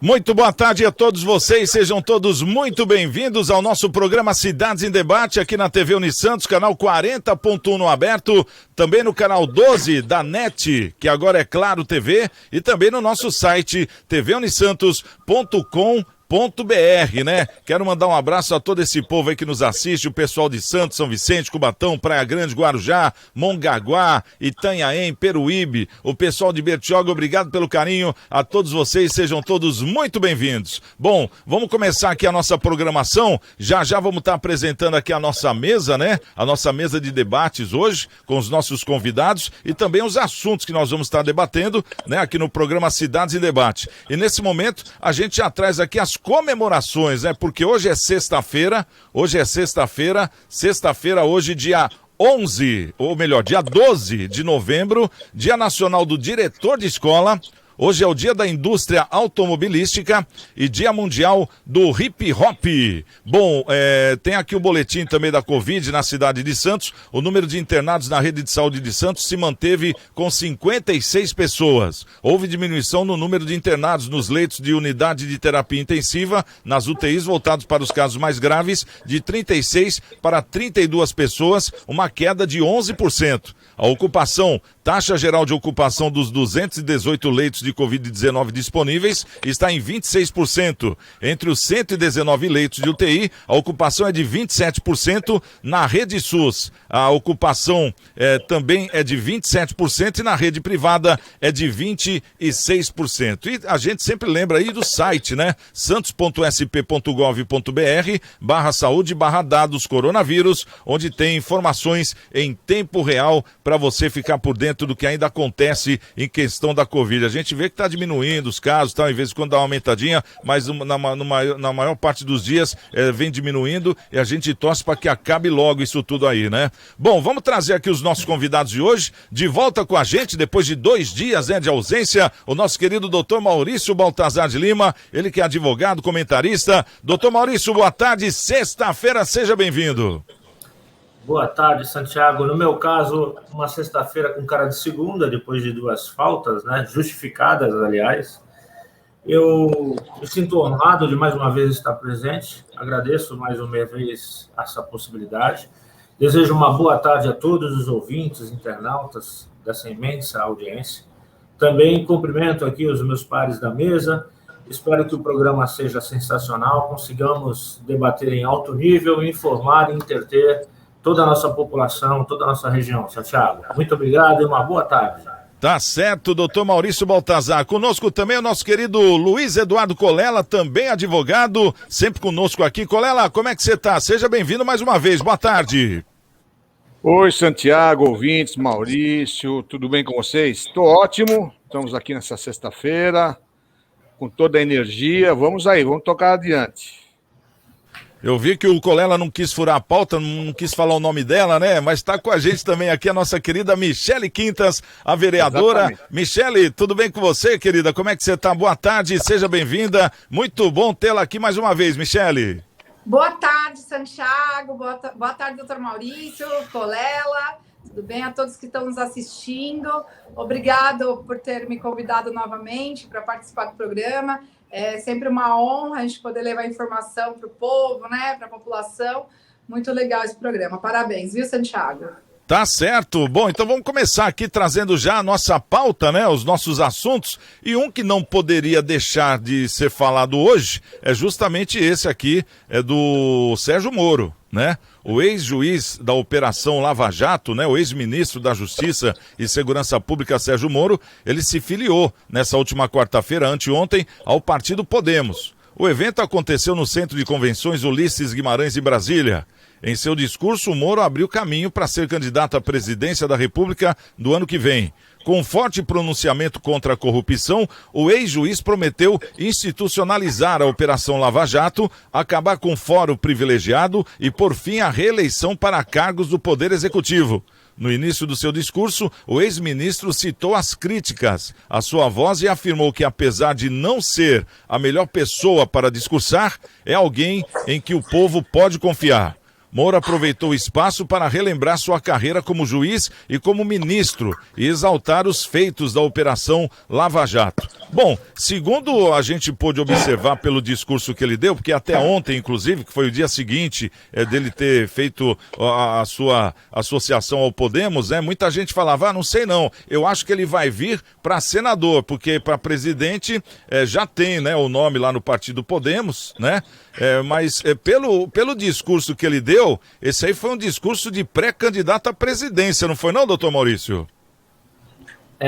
Muito boa tarde a todos vocês, sejam todos muito bem-vindos ao nosso programa Cidades em Debate aqui na TV Unisantos, canal 40.1 no aberto, também no canal 12 da NET, que agora é Claro TV, e também no nosso site tvunisantos.com.br, né? Quero mandar um abraço a todo esse povo aí que nos assiste, o pessoal de Santos, São Vicente, Cubatão, Praia Grande, Guarujá, Mongaguá, Itanhaém, Peruíbe, o pessoal de Bertioga, obrigado pelo carinho a todos vocês, sejam todos muito bem-vindos. Bom, vamos começar aqui a nossa programação, já vamos estar apresentando aqui a nossa mesa, né? A nossa mesa de debates hoje, com os nossos convidados e também os assuntos que nós vamos estar debatendo, né? Aqui no programa Cidades em Debate. E nesse momento, a gente já traz aqui as comemorações, né? Porque hoje é sexta-feira, hoje dia 11, ou melhor, dia 12 de novembro, Dia Nacional do Diretor de Escola. Hoje é o Dia da Indústria Automobilística e Dia Mundial do Hip Hop. Bom, tem aqui o boletim também da Covid na cidade de Santos. O número de internados na rede de saúde de Santos se manteve com 56 pessoas. Houve diminuição no número de internados nos leitos de unidade de terapia intensiva, nas UTIs voltados para os casos mais graves, de 36 para 32 pessoas, uma queda de 11%. A ocupação, taxa geral de ocupação dos 218 leitos de Covid-19 disponíveis está em 26%. Entre os 119 leitos de UTI, a ocupação é de 27%. Na rede SUS, a ocupação também é de 27% e na rede privada é de 26%. E a gente sempre lembra aí do site, né? santos.sp.gov.br/saúde/dados coronavírus, onde tem informações em tempo real para você ficar por dentro do que ainda acontece em questão da Covid. A gente vê que está diminuindo os casos, tá? Em vez de quando dá uma aumentadinha, mas na maior parte dos dias vem diminuindo e a gente torce para que acabe logo isso tudo aí, né? Bom, vamos trazer aqui os nossos convidados de hoje, de volta com a gente, depois de 2 dias, né, de ausência, o nosso querido doutor Maurício Baltazar de Lima, ele que é advogado, comentarista. Doutor Maurício, boa tarde, sexta-feira, seja bem-vindo. Boa tarde, Santiago. No meu caso, uma sexta-feira com cara de segunda, depois de 2 faltas, né? Justificadas, aliás. Eu me sinto honrado de mais uma vez estar presente. Agradeço mais uma vez essa possibilidade. Desejo uma boa tarde a todos os ouvintes, internautas dessa imensa audiência. Também cumprimento aqui os meus pares da mesa. Espero que o programa seja sensacional, consigamos debater em alto nível, informar e entreter toda a nossa população, toda a nossa região. Santiago, muito obrigado e uma boa tarde. Tá certo, doutor Maurício Baltazar. Conosco também o nosso querido Luiz Eduardo Colela, também advogado, sempre conosco aqui. Colela, como é que você tá? Seja bem-vindo mais uma vez, boa tarde. Oi, Santiago, ouvintes, Maurício, tudo bem com vocês? Estou ótimo, estamos aqui nessa sexta-feira, com toda a energia, vamos aí, vamos tocar adiante. Eu vi que o Colela não quis furar a pauta, não quis falar o nome dela, né? Mas está com a gente também aqui a nossa querida Michele Quintas, a vereadora. Exatamente. Michele, tudo bem com você, querida? Como é que você está? Boa tarde, seja bem-vinda. Muito bom tê-la aqui mais uma vez, Michele. Boa tarde, Santiago. Boa tarde, doutor Maurício, Colela. Tudo bem a todos que estão nos assistindo? Obrigado por ter me convidado novamente para participar do programa. É sempre uma honra a gente poder levar informação para o povo, né, para a população. Muito legal esse programa. Parabéns, viu, Santiago? Tá certo. Bom, então vamos começar aqui trazendo já a nossa pauta, né, os nossos assuntos. E um que não poderia deixar de ser falado hoje é justamente esse aqui, é do Sérgio Moro, né? O ex-juiz da Operação Lava Jato, né, o ex-ministro da Justiça e Segurança Pública, Sérgio Moro, ele se filiou nessa última quarta-feira, anteontem, ao Partido Podemos. O evento aconteceu no Centro de Convenções Ulisses Guimarães, em Brasília. Em seu discurso, o Moro abriu caminho para ser candidato à presidência da República do ano que vem. Com forte pronunciamento contra a corrupção, o ex-juiz prometeu institucionalizar a Operação Lava Jato, acabar com o fórum privilegiado e, por fim, a reeleição para cargos do Poder Executivo. No início do seu discurso, o ex-ministro citou as críticas à sua voz e afirmou que, apesar de não ser a melhor pessoa para discursar, é alguém em que o povo pode confiar. Moro aproveitou o espaço para relembrar sua carreira como juiz e como ministro e exaltar os feitos da Operação Lava Jato. Bom, segundo a gente pôde observar pelo discurso que ele deu, porque até ontem, inclusive, que foi o dia seguinte dele ter feito a sua associação ao Podemos, né? Muita gente falava, não sei não, eu acho que ele vai vir para senador, porque para presidente já tem, né, o nome lá no Partido Podemos, né? Mas pelo discurso que ele deu, esse aí foi um discurso de pré-candidato à presidência, não foi não, doutor Maurício?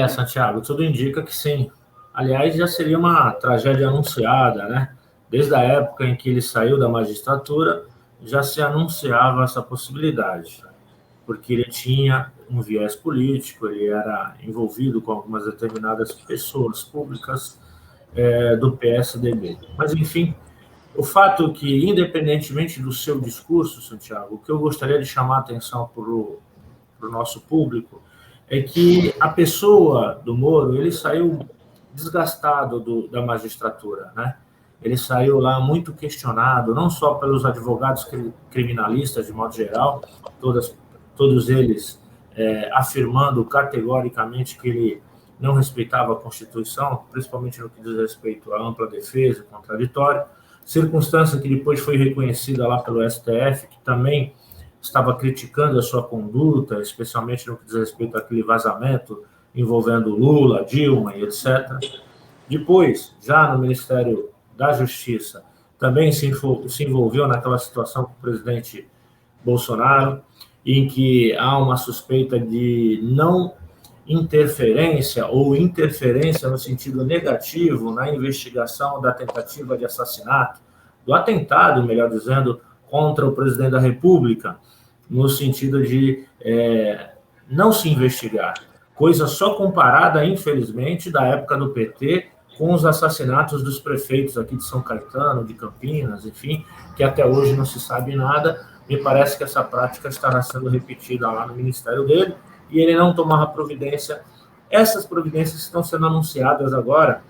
Santiago, tudo indica que sim. Aliás, já seria uma tragédia anunciada, né? Desde a época em que ele saiu da magistratura, já se anunciava essa possibilidade, porque ele tinha um viés político, ele era envolvido com algumas determinadas pessoas públicas do PSDB. Mas, enfim, o fato que, independentemente do seu discurso, Santiago, o que eu gostaria de chamar a atenção para o nosso público é que a pessoa do Moro, ele saiu desgastado da magistratura, né? Ele saiu lá muito questionado, não só pelos advogados criminalistas, de modo geral, todos eles afirmando categoricamente que ele não respeitava a Constituição, principalmente no que diz respeito à ampla defesa e contraditório, circunstância que depois foi reconhecida lá pelo STF, que também estava criticando a sua conduta, especialmente no que diz respeito àquele vazamento envolvendo Lula, Dilma e etc. Depois, já no Ministério da Justiça, também se envolveu naquela situação com o presidente Bolsonaro, em que há uma suspeita de não interferência ou interferência no sentido negativo na investigação da tentativa de assassinato, do atentado, melhor dizendo, contra o presidente da República, no sentido de não se investigar. Coisa só comparada, infelizmente, da época do PT com os assassinatos dos prefeitos aqui de São Caetano, de Campinas, enfim, que até hoje não se sabe nada. Me parece que essa prática estará sendo repetida lá no ministério dele e ele não tomava providência. Essas providências estão sendo anunciadas agora,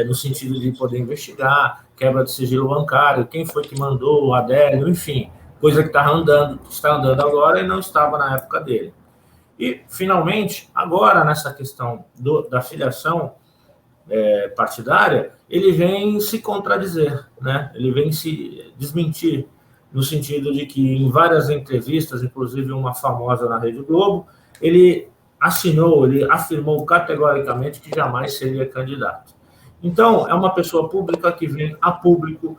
no sentido de poder investigar, quebra de sigilo bancário, quem foi que mandou o Adélio, enfim, coisa que está andando agora e não estava na época dele. E, finalmente, agora, nessa questão da filiação partidária, ele vem se contradizer, né? Ele vem se desmentir, no sentido de que, em várias entrevistas, inclusive uma famosa na Rede Globo, ele afirmou categoricamente que jamais seria candidato. Então, é uma pessoa pública que vem a público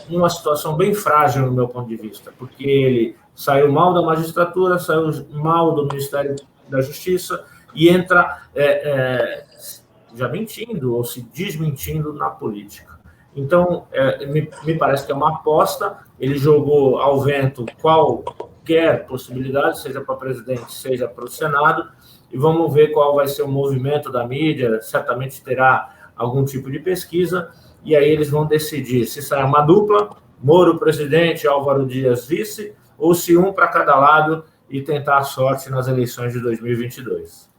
numa situação bem frágil, no meu ponto de vista, porque ele saiu mal da magistratura, saiu mal do Ministério da Justiça e entra já mentindo ou se desmentindo na política. Então, me parece que é uma aposta, ele jogou ao vento qualquer possibilidade, seja para presidente, seja para o Senado, e vamos ver qual vai ser o movimento da mídia, certamente terá algum tipo de pesquisa, e aí eles vão decidir se sai uma dupla, Moro presidente, Álvaro Dias vice, ou se um para cada lado e tentar a sorte nas eleições de 2022.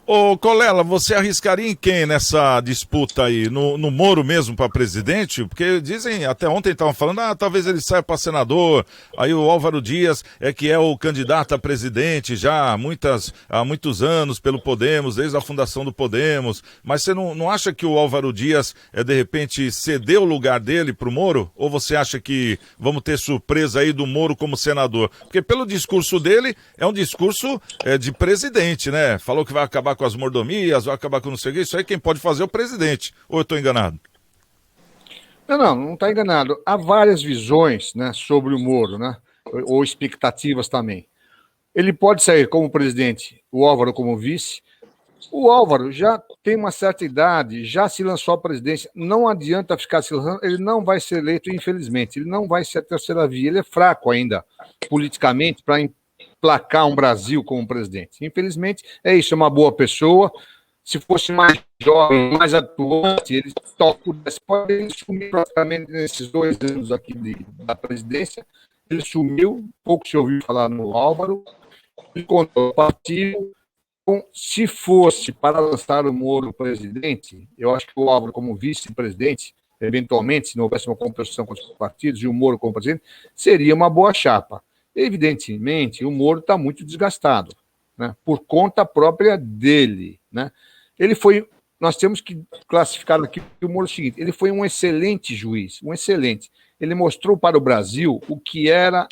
Ô, Colela, você arriscaria em quem nessa disputa aí? No Moro mesmo para presidente? Porque dizem, até ontem estavam falando, talvez ele saia para senador, aí o Álvaro Dias que é o candidato a presidente já há muitos anos pelo Podemos, desde a fundação do Podemos, mas você não acha que o Álvaro Dias, de repente, cedeu o lugar dele para o Moro? Ou você acha que vamos ter surpresa aí do Moro como senador? Porque pelo discurso dele, é um discurso de presidente, né? Falou que vai acabar com as mordomias, vai acabar com não sei o que, isso aí quem pode fazer é o presidente. Ou eu estou enganado? Não está enganado. Há várias visões, né, sobre o Moro, né, ou expectativas também. Ele pode sair como presidente, o Álvaro como vice. O Álvaro já tem uma certa idade, já se lançou à presidência, não adianta ficar se lançando, ele não vai ser eleito, infelizmente, ele não vai ser a terceira via, ele é fraco ainda, politicamente, para placar um Brasil como presidente. Infelizmente, é isso, é uma boa pessoa. Se fosse mais jovem, mais atuante, ele pode sumir praticamente nesses 2 anos aqui da presidência. Ele sumiu, pouco se ouviu falar no Álvaro, ele contou o partido. Então, se fosse para lançar o Moro presidente, eu acho que o Álvaro, como vice-presidente, eventualmente, se não houvesse uma composição com os partidos e o Moro como presidente, seria uma boa chapa. Evidentemente, o Moro está muito desgastado, né, por conta própria dele, né? Nós temos que classificar aqui o Moro seguinte: ele foi um excelente juiz, um excelente. Ele mostrou para o Brasil o que era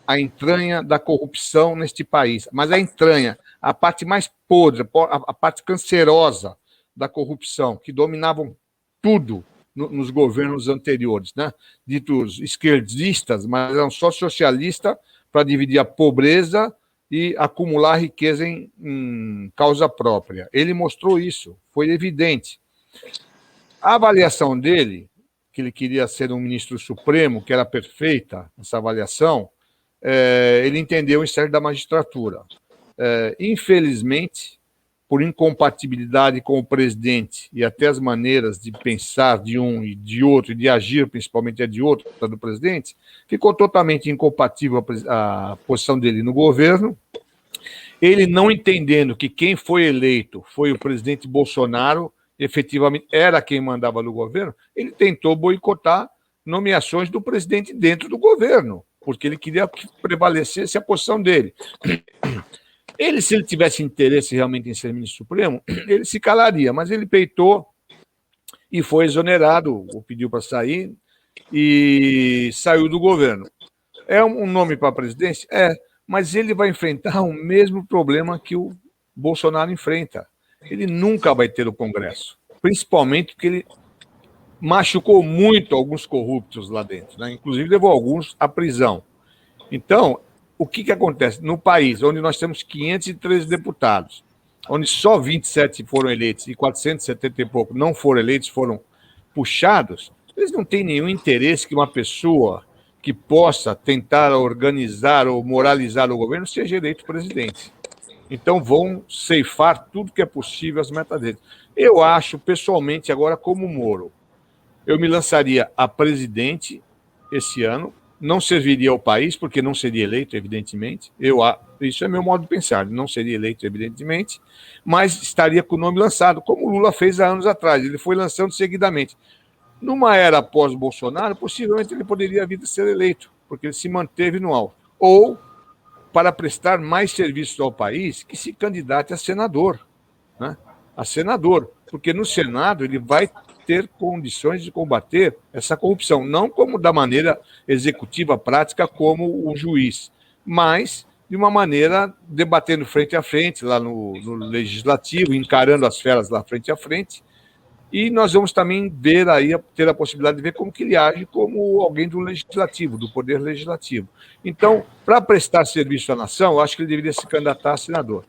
a entranha da corrupção neste país, mas a entranha, a parte mais podre, a parte cancerosa da corrupção, que dominavam tudo nos governos anteriores, né? Ditos esquerdistas, mas eram só socialistas para dividir a pobreza e acumular riqueza em causa própria. Ele mostrou isso, foi evidente. A avaliação dele, que ele queria ser um ministro supremo, que era perfeita, essa avaliação, ele entendeu o Ministério da Magistratura. Infelizmente, por incompatibilidade com o presidente e até as maneiras de pensar de um e de outro, e de agir principalmente a de outro, do presidente, ficou totalmente incompatível a posição dele no governo. Ele, não entendendo que quem foi eleito foi o presidente Bolsonaro, efetivamente era quem mandava no governo, ele tentou boicotar nomeações do presidente dentro do governo, porque ele queria que prevalecesse a posição dele. Ele, se ele tivesse interesse realmente em ser ministro supremo, ele se calaria, mas ele peitou e foi exonerado, ou pediu para sair, e saiu do governo. É um nome para a presidência? Mas ele vai enfrentar o mesmo problema que o Bolsonaro enfrenta. Ele nunca vai ter o Congresso, principalmente porque ele machucou muito alguns corruptos lá dentro, né? Inclusive levou alguns à prisão. Então, o que acontece? No país onde nós temos 513 deputados, onde só 27 foram eleitos e 470 e pouco não foram eleitos, foram puxados, eles não têm nenhum interesse que uma pessoa que possa tentar organizar ou moralizar o governo seja eleito presidente. Então vão ceifar tudo que é possível as metas deles. Eu acho, pessoalmente, agora como Moro, eu me lançaria a presidente esse ano, não serviria ao país, porque não seria eleito, evidentemente. Isso é meu modo de pensar, não seria eleito, evidentemente, mas estaria com o nome lançado, como o Lula fez há anos atrás, ele foi lançando seguidamente. Numa era pós-Bolsonaro, possivelmente ele poderia vir a ser eleito, porque ele se manteve no alto. Ou, para prestar mais serviços ao país, que se candidate a senador, né? A senador, porque no Senado ele vai ter condições de combater essa corrupção, não como da maneira executiva, prática, como o juiz, mas de uma maneira debatendo frente a frente, lá no legislativo, encarando as feras lá frente a frente, e nós vamos também ver aí, ter a possibilidade de ver como que ele age como alguém do legislativo, do poder legislativo. Então, para prestar serviço à nação, eu acho que ele deveria se candidatar a senador.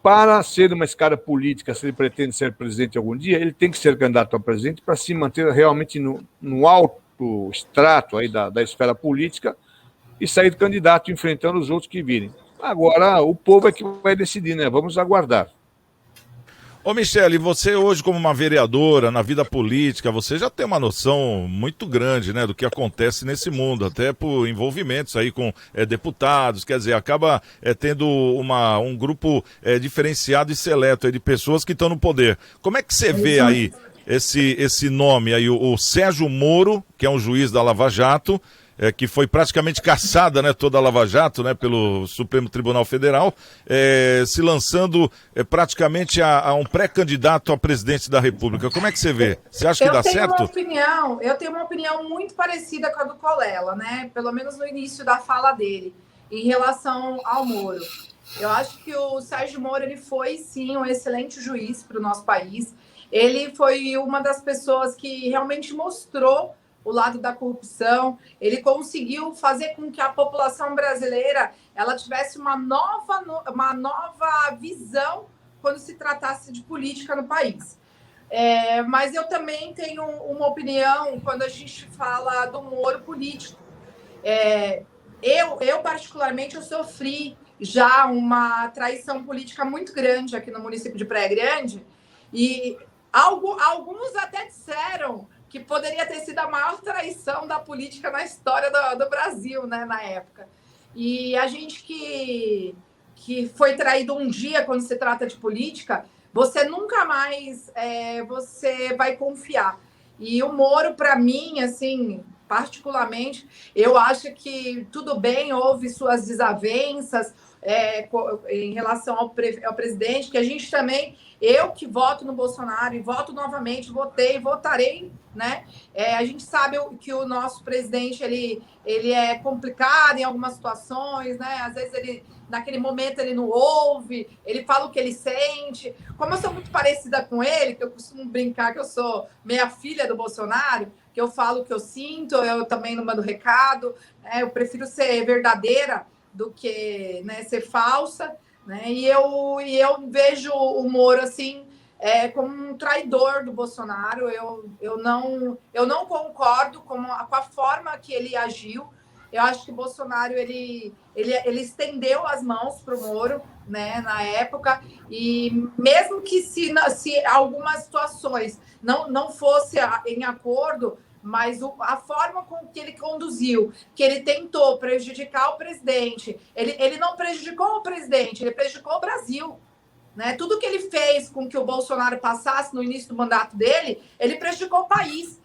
Para ser uma escada política, se ele pretende ser presidente algum dia, ele tem que ser candidato a presidente para se manter realmente no alto extrato aí da esfera política e sair candidato enfrentando os outros que virem. Agora, o povo é que vai decidir, né? Vamos aguardar. Ô Michele, você hoje como uma vereadora na vida política, você já tem uma noção muito grande, né, do que acontece nesse mundo, até por envolvimentos aí com deputados, quer dizer, acaba tendo um grupo diferenciado e seleto aí de pessoas que estão no poder. Como é que você vê aí esse nome aí, o Sérgio Moro, que é um juiz da Lava Jato, que foi praticamente caçada, né, toda a Lava Jato, né, pelo Supremo Tribunal Federal, se lançando praticamente a um pré-candidato a presidente da República. Como é que você vê? Você acha que dá certo? Eu tenho uma opinião muito parecida com a do Colela, né, pelo menos no início da fala dele, em relação ao Moro. Eu acho que o Sérgio Moro ele foi, sim, um excelente juiz para o nosso país. Ele foi uma das pessoas que realmente mostrou o lado da corrupção, ele conseguiu fazer com que a população brasileira ela tivesse uma nova visão quando se tratasse de política no país. Mas eu também tenho uma opinião quando a gente fala do Moro político. Eu particularmente, eu sofri já uma traição política muito grande aqui no município de Praia Grande, e alguns até disseram que poderia ter sido a maior traição da política na história do Brasil, né, na época. E a gente que foi traído um dia quando se trata de política, você nunca mais você vai confiar. E o Moro, para mim, assim, particularmente, eu acho que tudo bem, houve suas desavenças em relação ao presidente, que a gente também, eu que voto no Bolsonaro e voto novamente, votei, votarei, né? A gente sabe que o nosso presidente, ele é complicado em algumas situações, né? Às vezes ele, naquele momento, ele não ouve, ele fala o que ele sente. Como eu sou muito parecida com ele, que eu costumo brincar que eu sou meia filha do Bolsonaro, que eu falo o que eu sinto, eu também não mando recado, eu prefiro ser verdadeira do que, né, ser falsa, né? E eu vejo o Moro assim como um traidor do Bolsonaro. Eu não concordo com a forma que ele agiu. Eu acho que o Bolsonaro ele estendeu as mãos para o Moro, né, na época, e mesmo que se algumas situações não fosse em acordo, mas a forma com que ele conduziu, que ele tentou prejudicar o presidente, ele não prejudicou o presidente, ele prejudicou o Brasil. Né? Tudo que ele fez com que o Bolsonaro passasse no início do mandato dele, ele prejudicou o país.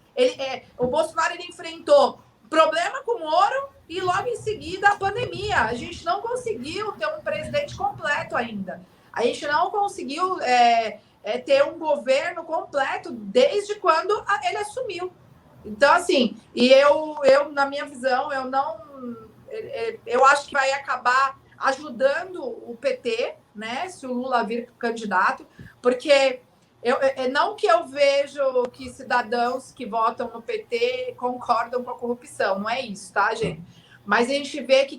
O Bolsonaro ele enfrentou problema com o Moro e logo em seguida a pandemia. A gente não conseguiu ter um presidente completo ainda. A gente não conseguiu ter um governo completo desde quando ele assumiu. Então, assim, e eu na minha visão, eu acho que vai acabar ajudando o PT, né, se o Lula vir candidato, porque não que eu vejo que cidadãos que votam no PT concordam com a corrupção, não é isso, tá, gente? Mas a gente vê que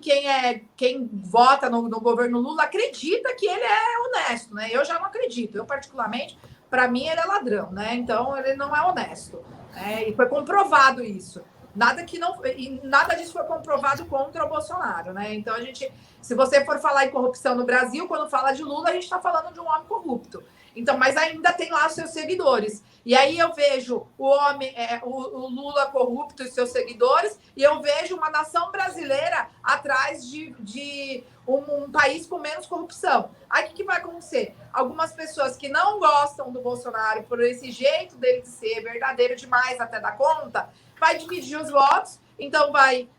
quem vota no governo Lula acredita que ele é honesto, né? Eu já não acredito. Eu, particularmente, para mim, ele é ladrão, né? Então, ele não é honesto. E foi comprovado isso. Nada disso foi comprovado contra o Bolsonaro, né? Então, se você for falar em corrupção no Brasil, quando fala de Lula, a gente está falando de um homem corrupto. Então, mas ainda tem lá os seus seguidores. E aí eu vejo o Lula corrupto e seus seguidores, e eu vejo uma nação brasileira atrás de um país com menos corrupção. Aí o que vai acontecer? Algumas pessoas que não gostam do Bolsonaro por esse jeito dele de ser verdadeiro demais até dar conta, vai dividir os votos. Então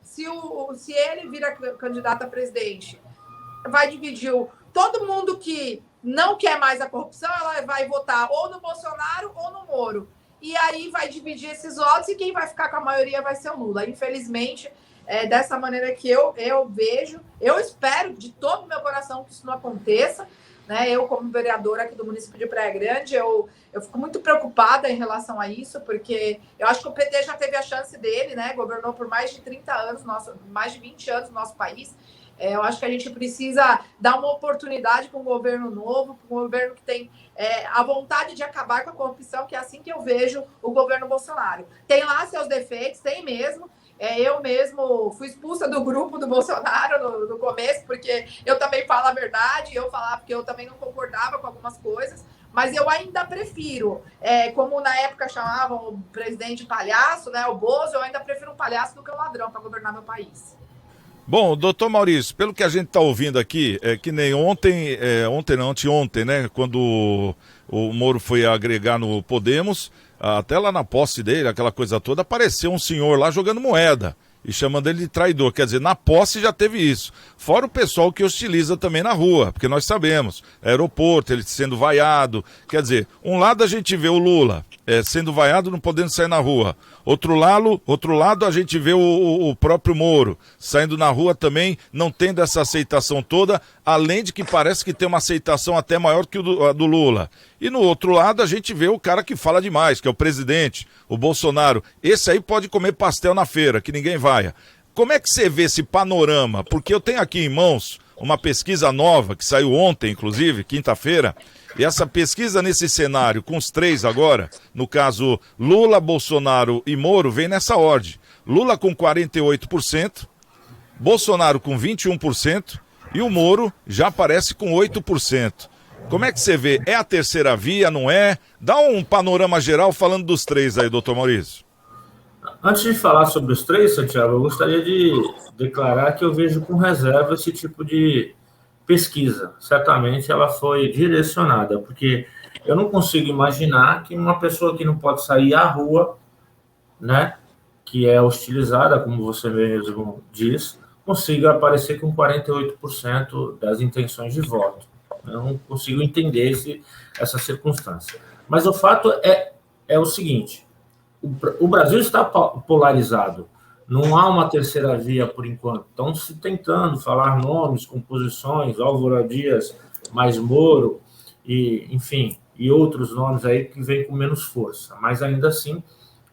se ele vira candidato a presidente, vai dividir todo mundo que não quer mais a corrupção, ela vai votar ou no Bolsonaro ou no Moro. E aí vai dividir esses votos e quem vai ficar com a maioria vai ser o Lula. Infelizmente, dessa maneira que eu vejo, eu espero de todo o meu coração que isso não aconteça. Né? Eu, como vereadora aqui do município de Praia Grande, eu fico muito preocupada em relação a isso, porque eu acho que o PT já teve a chance dele, né? Governou por mais de 30 anos, mais de 20 anos no nosso país. Eu acho que a gente precisa dar uma oportunidade para um governo novo, para um governo que tem a vontade de acabar com a corrupção, que é assim que eu vejo o governo Bolsonaro. Tem lá seus defeitos, tem mesmo. Eu mesmo fui expulsa do grupo do Bolsonaro no começo, porque eu também falo a verdade, eu falava porque eu também não concordava com algumas coisas, mas eu ainda prefiro, como na época chamavam o presidente palhaço, né, o Bozo, eu ainda prefiro um palhaço do que um ladrão para governar meu país. Bom, doutor Maurício, pelo que a gente está ouvindo aqui, que nem anteontem, né, quando o Moro foi agregar no Podemos, até lá na posse dele, aquela coisa toda, apareceu um senhor lá jogando moeda e chamando ele de traidor. Quer dizer, na posse já teve isso. Fora o pessoal que hostiliza também na rua, porque nós sabemos, aeroporto, ele sendo vaiado. Quer dizer, um lado a gente vê o Lula sendo vaiado, não podendo sair na rua. Outro lado a gente vê o próprio Moro saindo na rua também, não tendo essa aceitação toda, além de que parece que tem uma aceitação até maior que a do Lula. E no outro lado a gente vê o cara que fala demais, que é o presidente, o Bolsonaro. Esse aí pode comer pastel na feira, que ninguém vaia. Como é que você vê esse panorama? Porque eu tenho aqui em mãos uma pesquisa nova, que saiu ontem, inclusive, quinta-feira, e essa pesquisa nesse cenário, com os três agora, no caso Lula, Bolsonaro e Moro, vem nessa ordem. Lula com 48%, Bolsonaro com 21% e o Moro já aparece com 8%. Como é que você vê? É a terceira via, não é? Dá um panorama geral falando dos três aí, doutor Maurício. Antes de falar sobre os três, Santiago, eu gostaria de declarar que eu vejo com reserva esse tipo de pesquisa. Certamente ela foi direcionada, porque eu não consigo imaginar que uma pessoa que não pode sair à rua né, que é hostilizada, como você mesmo diz, consiga aparecer com 48% das intenções de voto. Eu não consigo entender essa circunstância. Mas o fato é o seguinte, o Brasil está polarizado, não há uma terceira via por enquanto. Estão se tentando falar nomes, composições, Álvaro Dias mais Moro, e, enfim, e outros nomes aí que vêm com menos força, mas ainda assim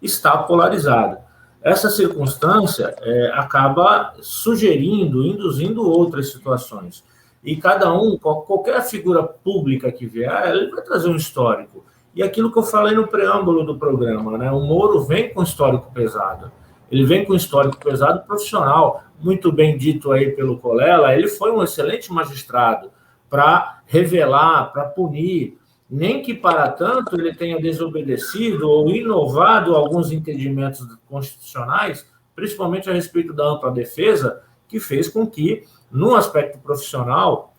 está polarizado. Essa circunstância acaba sugerindo, induzindo outras situações. E cada um, qualquer figura pública que vier, ele vai trazer um histórico. E aquilo que eu falei no preâmbulo do programa, né? O Moro vem com histórico pesado. Ele vem com histórico pesado profissional, muito bem dito aí pelo Colella. Ele foi um excelente magistrado para revelar, para punir, nem que para tanto ele tenha desobedecido ou inovado alguns entendimentos constitucionais, principalmente a respeito da ampla defesa, que fez com que, no aspecto profissional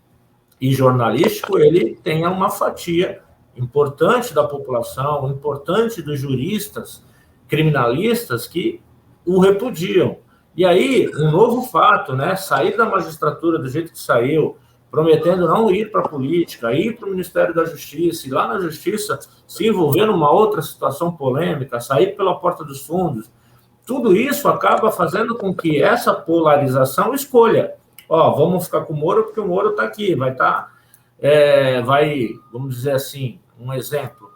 e jornalístico, ele tenha uma fatia importante da população, importante dos juristas, criminalistas que o repudiam. E aí, um novo fato, né? Sair da magistratura do jeito que saiu, prometendo não ir para a política, ir para o Ministério da Justiça, e lá na Justiça se envolver numa outra situação polêmica, sair pela porta dos fundos, tudo isso acaba fazendo com que essa polarização escolha. Vamos ficar com o Moro porque o Moro está aqui, vamos dizer assim, um exemplo,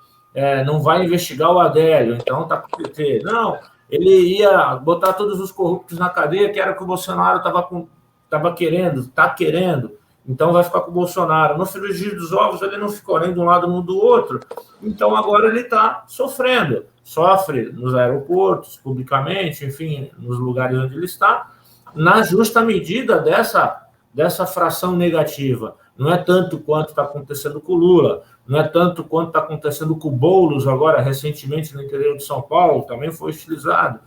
não vai investigar o Adélio, então está com o PT. Não, ele ia botar todos os corruptos na cadeia, que era o que o Bolsonaro estava querendo, está querendo. Então vai ficar com o Bolsonaro. No frigir dos ovos ele não ficou nem de um lado nem do outro. Então agora ele está sofrendo. Sofre nos aeroportos, publicamente, enfim, nos lugares onde ele está, na justa medida dessa fração negativa. Não é tanto quanto está acontecendo com o Lula, não é tanto quanto está acontecendo com o Boulos agora, recentemente, no interior de São Paulo, também foi utilizado.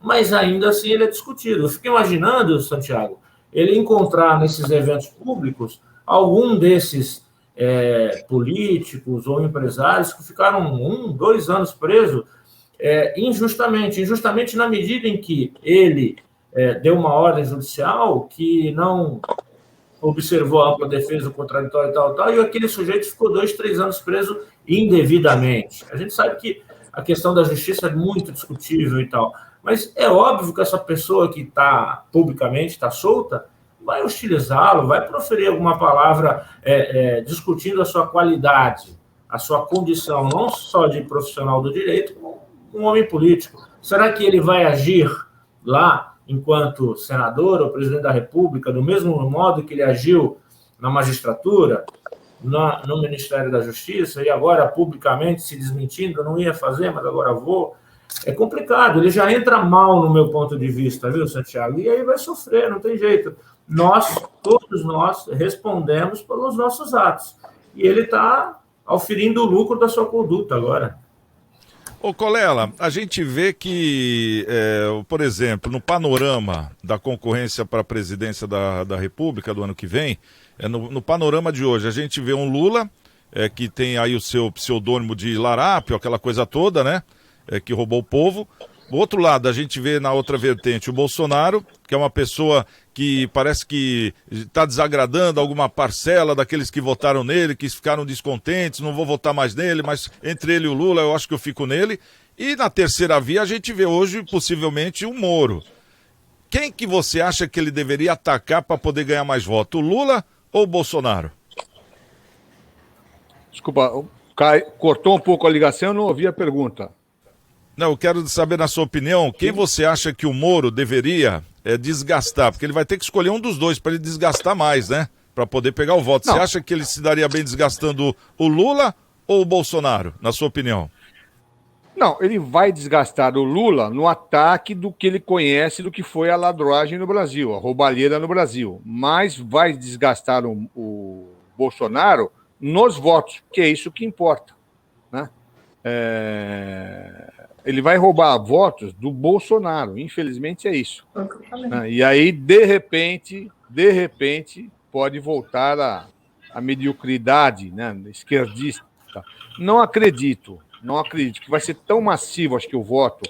Mas ainda assim ele é discutido. Eu fico imaginando, Santiago, ele encontrar nesses eventos públicos algum desses políticos ou empresários que ficaram 1, 2 anos presos injustamente na medida em que ele deu uma ordem judicial que não observou a ampla defesa, o contraditório e tal, e aquele sujeito ficou 2, 3 anos preso indevidamente. A gente sabe que a questão da justiça é muito discutível e tal, mas é óbvio que essa pessoa que está publicamente, está solta, vai hostilizá-lo, vai proferir alguma palavra discutindo a sua qualidade, a sua condição, não só de profissional do direito, como um homem político. Será que ele vai agir lá, enquanto senador ou presidente da República, do mesmo modo que ele agiu na magistratura, no Ministério da Justiça, e agora publicamente se desmentindo, não ia fazer, mas agora vou? É complicado, ele já entra mal no meu ponto de vista, viu, Santiago? E aí vai sofrer, não tem jeito. Todos nós, respondemos pelos nossos atos. E ele está auferindo o lucro da sua conduta agora. Ô Colella, a gente vê que, por exemplo, no panorama da concorrência para a presidência da República do ano que vem, no panorama de hoje, a gente vê um Lula, que tem aí o seu pseudônimo de Larápio, aquela coisa toda, né? Que roubou o povo. Do outro lado, a gente vê na outra vertente o Bolsonaro, que é uma pessoa que parece que está desagradando alguma parcela daqueles que votaram nele, que ficaram descontentes, não vou votar mais nele, mas entre ele e o Lula eu acho que eu fico nele. E na terceira via a gente vê hoje, possivelmente, o Moro. Quem que você acha que ele deveria atacar para poder ganhar mais voto, o Lula ou o Bolsonaro? Desculpa, cortou um pouco a ligação, eu não ouvi a pergunta. Não, eu quero saber, na sua opinião, quem você acha que o Moro deveria desgastar? Porque ele vai ter que escolher um dos dois para ele desgastar mais, né? Para poder pegar o voto. Não. Você acha que ele se daria bem desgastando o Lula ou o Bolsonaro, na sua opinião? Não, ele vai desgastar o Lula no ataque do que ele conhece do que foi a ladroagem no Brasil, a roubalheira no Brasil. Mas vai desgastar o Bolsonaro nos votos, que é isso que importa, né? Ele vai roubar votos do Bolsonaro, infelizmente é isso. E aí, de repente, pode voltar a mediocridade, né, esquerdista. Não acredito que vai ser tão massivo, acho que o voto,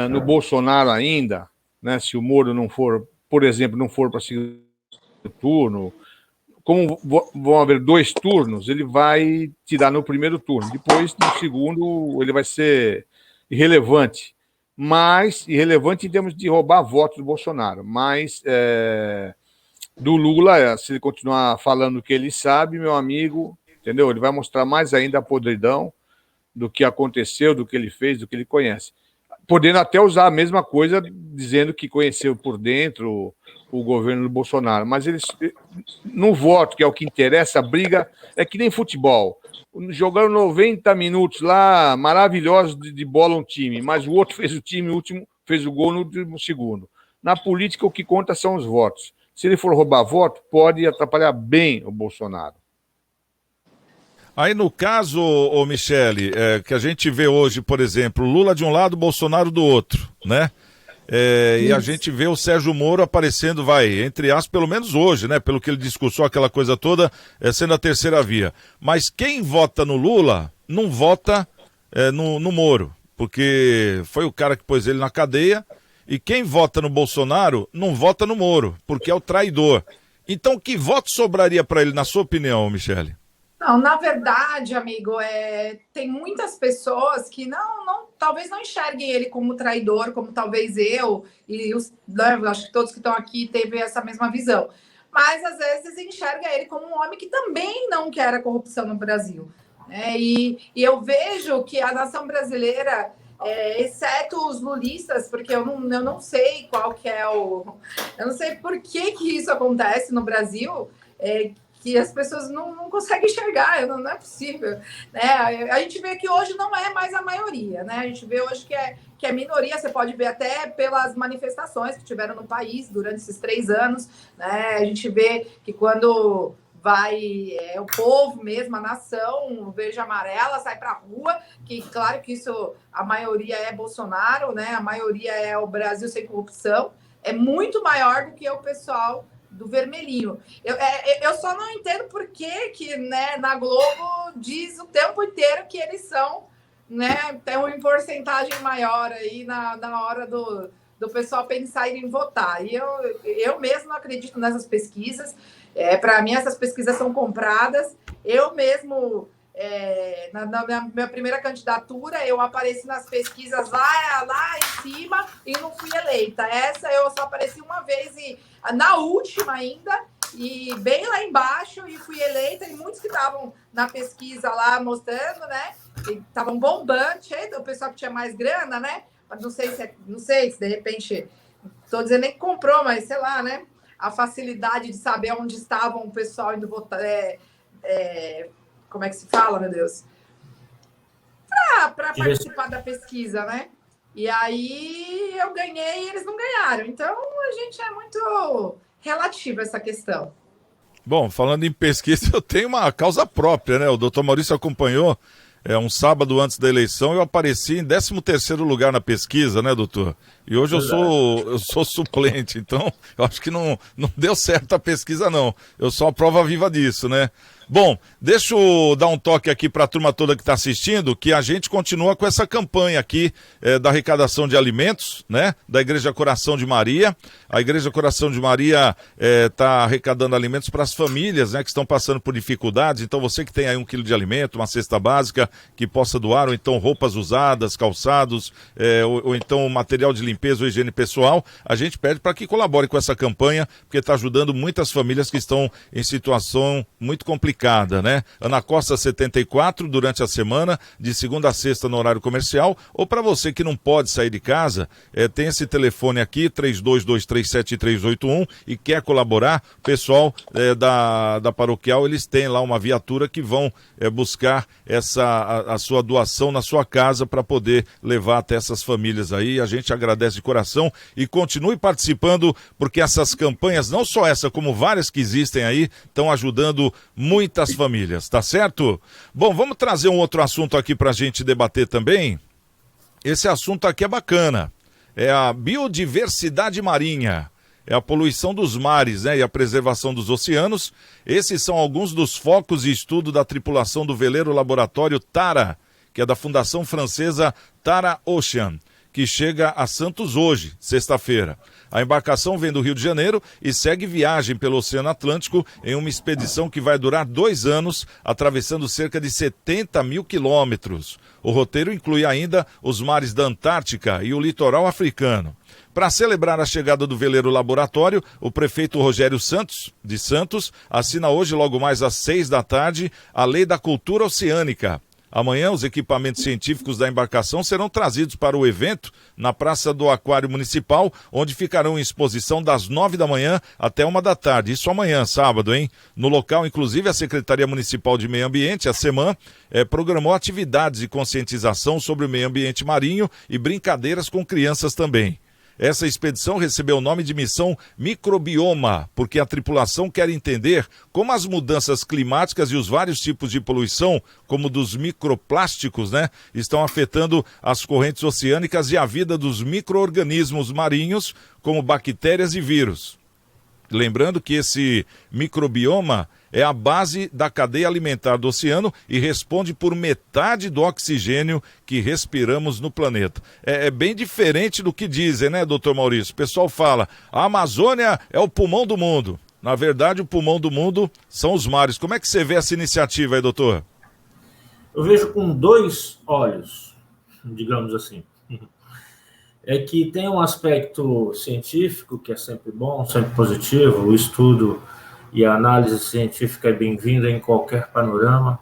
no Bolsonaro ainda, né, se o Moro não for, por exemplo, não for para o segundo turno, como vão haver 2 turnos, ele vai tirar no primeiro turno. Depois, no segundo, ele vai ser irrelevante. Mas, irrelevante em termos de roubar votos do Bolsonaro. Mas, do Lula, se ele continuar falando o que ele sabe, meu amigo, entendeu? Ele vai mostrar mais ainda a podridão do que aconteceu, do que ele fez, do que ele conhece. Podendo até usar a mesma coisa, dizendo que conheceu por dentro o governo do Bolsonaro. Mas eles, no voto, que é o que interessa, a briga é que nem futebol. Jogando 90 minutos lá, maravilhosos de bola um time, mas o outro fez o time, o último fez o gol no último segundo. Na política, o que conta são os votos. Se ele for roubar voto, pode atrapalhar bem o Bolsonaro. Aí no caso, ô Michele, que a gente vê hoje, por exemplo, Lula de um lado, Bolsonaro do outro, né? E a gente vê o Sérgio Moro aparecendo, entre aspas, pelo menos hoje, né? Pelo que ele discursou, aquela coisa toda, sendo a terceira via. Mas quem vota no Lula não vota no Moro, porque foi o cara que pôs ele na cadeia, e quem vota no Bolsonaro não vota no Moro, porque é o traidor. Então que voto sobraria para ele, na sua opinião, Michele? Não, na verdade, amigo, tem muitas pessoas que talvez não enxerguem ele como traidor, como talvez eu e acho que todos que estão aqui teve essa mesma visão. Mas às vezes enxerga ele como um homem que também não quer a corrupção no Brasil, né? E eu vejo que a nação brasileira, exceto os lulistas, porque eu não sei qual que é eu não sei por que isso acontece no Brasil, que as pessoas não conseguem enxergar, não é possível, né? A gente vê que hoje não é mais a maioria, né? A gente vê hoje que é minoria, você pode ver até pelas manifestações que tiveram no país durante esses 3 anos, né? A gente vê que quando vai o povo mesmo, a nação verde e amarela, sai para a rua, que claro que isso, a maioria é Bolsonaro, né? A maioria é o Brasil sem corrupção, é muito maior do que o pessoal do vermelhinho. Eu só não entendo por que né, na Globo diz o tempo inteiro que eles são, né, tem uma porcentagem maior aí na hora do pessoal pensar em votar. E eu mesmo não acredito nessas pesquisas. Para mim, essas pesquisas são compradas. Eu mesmo, na minha primeira candidatura, eu apareci nas pesquisas lá em cima e não fui eleita. Essa eu só apareci uma vez, e na última ainda, e bem lá embaixo, e fui eleita, e muitos que estavam na pesquisa lá mostrando, né, estavam bombando, cheio, o pessoal que tinha mais grana, né, não sei se de repente, estou dizendo nem que comprou, mas sei lá, né, a facilidade de saber onde estavam o pessoal indo votar, como é que se fala, meu Deus? Para participar da pesquisa, né? E aí eu ganhei e eles não ganharam. Então a gente é muito relativo a essa questão. Bom, falando em pesquisa, eu tenho uma causa própria, né? O doutor Maurício acompanhou, um sábado antes da eleição, eu apareci em 13º lugar na pesquisa, né, doutor? E hoje eu sou suplente, então eu acho que não deu certo a pesquisa, não. Eu sou a prova viva disso, né? Bom, deixa eu dar um toque aqui para a turma toda que está assistindo, que a gente continua com essa campanha aqui da arrecadação de alimentos, né? Da Igreja Coração de Maria. A Igreja Coração de Maria está arrecadando alimentos para as famílias, né? Que estão passando por dificuldades. Então você que tem aí 1 quilo de alimento, uma cesta básica que possa doar, ou então roupas usadas, calçados, ou então material de limpeza ou higiene pessoal, a gente pede para que colabore com essa campanha, porque está ajudando muitas famílias que estão em situação muito complicada, né? Ana Costa 74, durante a semana, de segunda a sexta no horário comercial, ou para você que não pode sair de casa, tem esse telefone aqui, 32237381, e quer colaborar, o pessoal da paroquial, eles têm lá uma viatura que vão buscar a sua doação na sua casa para poder levar até essas famílias aí. A gente agradece de coração e continue participando, porque essas campanhas, não só essa, como várias que existem aí, estão ajudando muitas famílias, tá certo? Bom, vamos trazer um outro assunto aqui pra gente debater também. Esse assunto aqui é bacana. É a biodiversidade marinha. É a poluição dos mares, né, e a preservação dos oceanos. Esses são alguns dos focos de estudo da tripulação do veleiro laboratório Tara, que é da Fundação Francesa Tara Ocean, que chega a Santos hoje, sexta-feira. A embarcação vem do Rio de Janeiro e segue viagem pelo Oceano Atlântico em uma expedição que vai durar 2 anos, atravessando cerca de 70 mil quilômetros. O roteiro inclui ainda os mares da Antártica e o litoral africano. Para celebrar a chegada do veleiro Laboratório, o prefeito Rogério Santos, de Santos, assina hoje, logo mais às 6 da tarde, a Lei da Cultura Oceânica. Amanhã, os equipamentos científicos da embarcação serão trazidos para o evento na Praça do Aquário Municipal, onde ficarão em exposição das 9 da manhã até 1 da tarde. Isso amanhã, sábado, hein? No local, inclusive, a Secretaria Municipal de Meio Ambiente, a SEMAN, programou atividades de conscientização sobre o meio ambiente marinho e brincadeiras com crianças também. Essa expedição recebeu o nome de Missão Microbioma, porque a tripulação quer entender como as mudanças climáticas e os vários tipos de poluição, como dos microplásticos, estão afetando as correntes oceânicas e a vida dos micro-organismos marinhos, como bactérias e vírus. Lembrando que esse microbioma é a base da cadeia alimentar do oceano e responde por metade do oxigênio que respiramos no planeta. É bem diferente do que dizem, né, doutor Maurício? O pessoal fala, a Amazônia é o pulmão do mundo. Na verdade, o pulmão do mundo são os mares. Como é que você vê essa iniciativa aí, doutor? Eu vejo com 2 olhos, digamos assim. É que tem um aspecto científico, que é sempre bom, sempre positivo, o estudo e a análise científica é bem-vinda em qualquer panorama,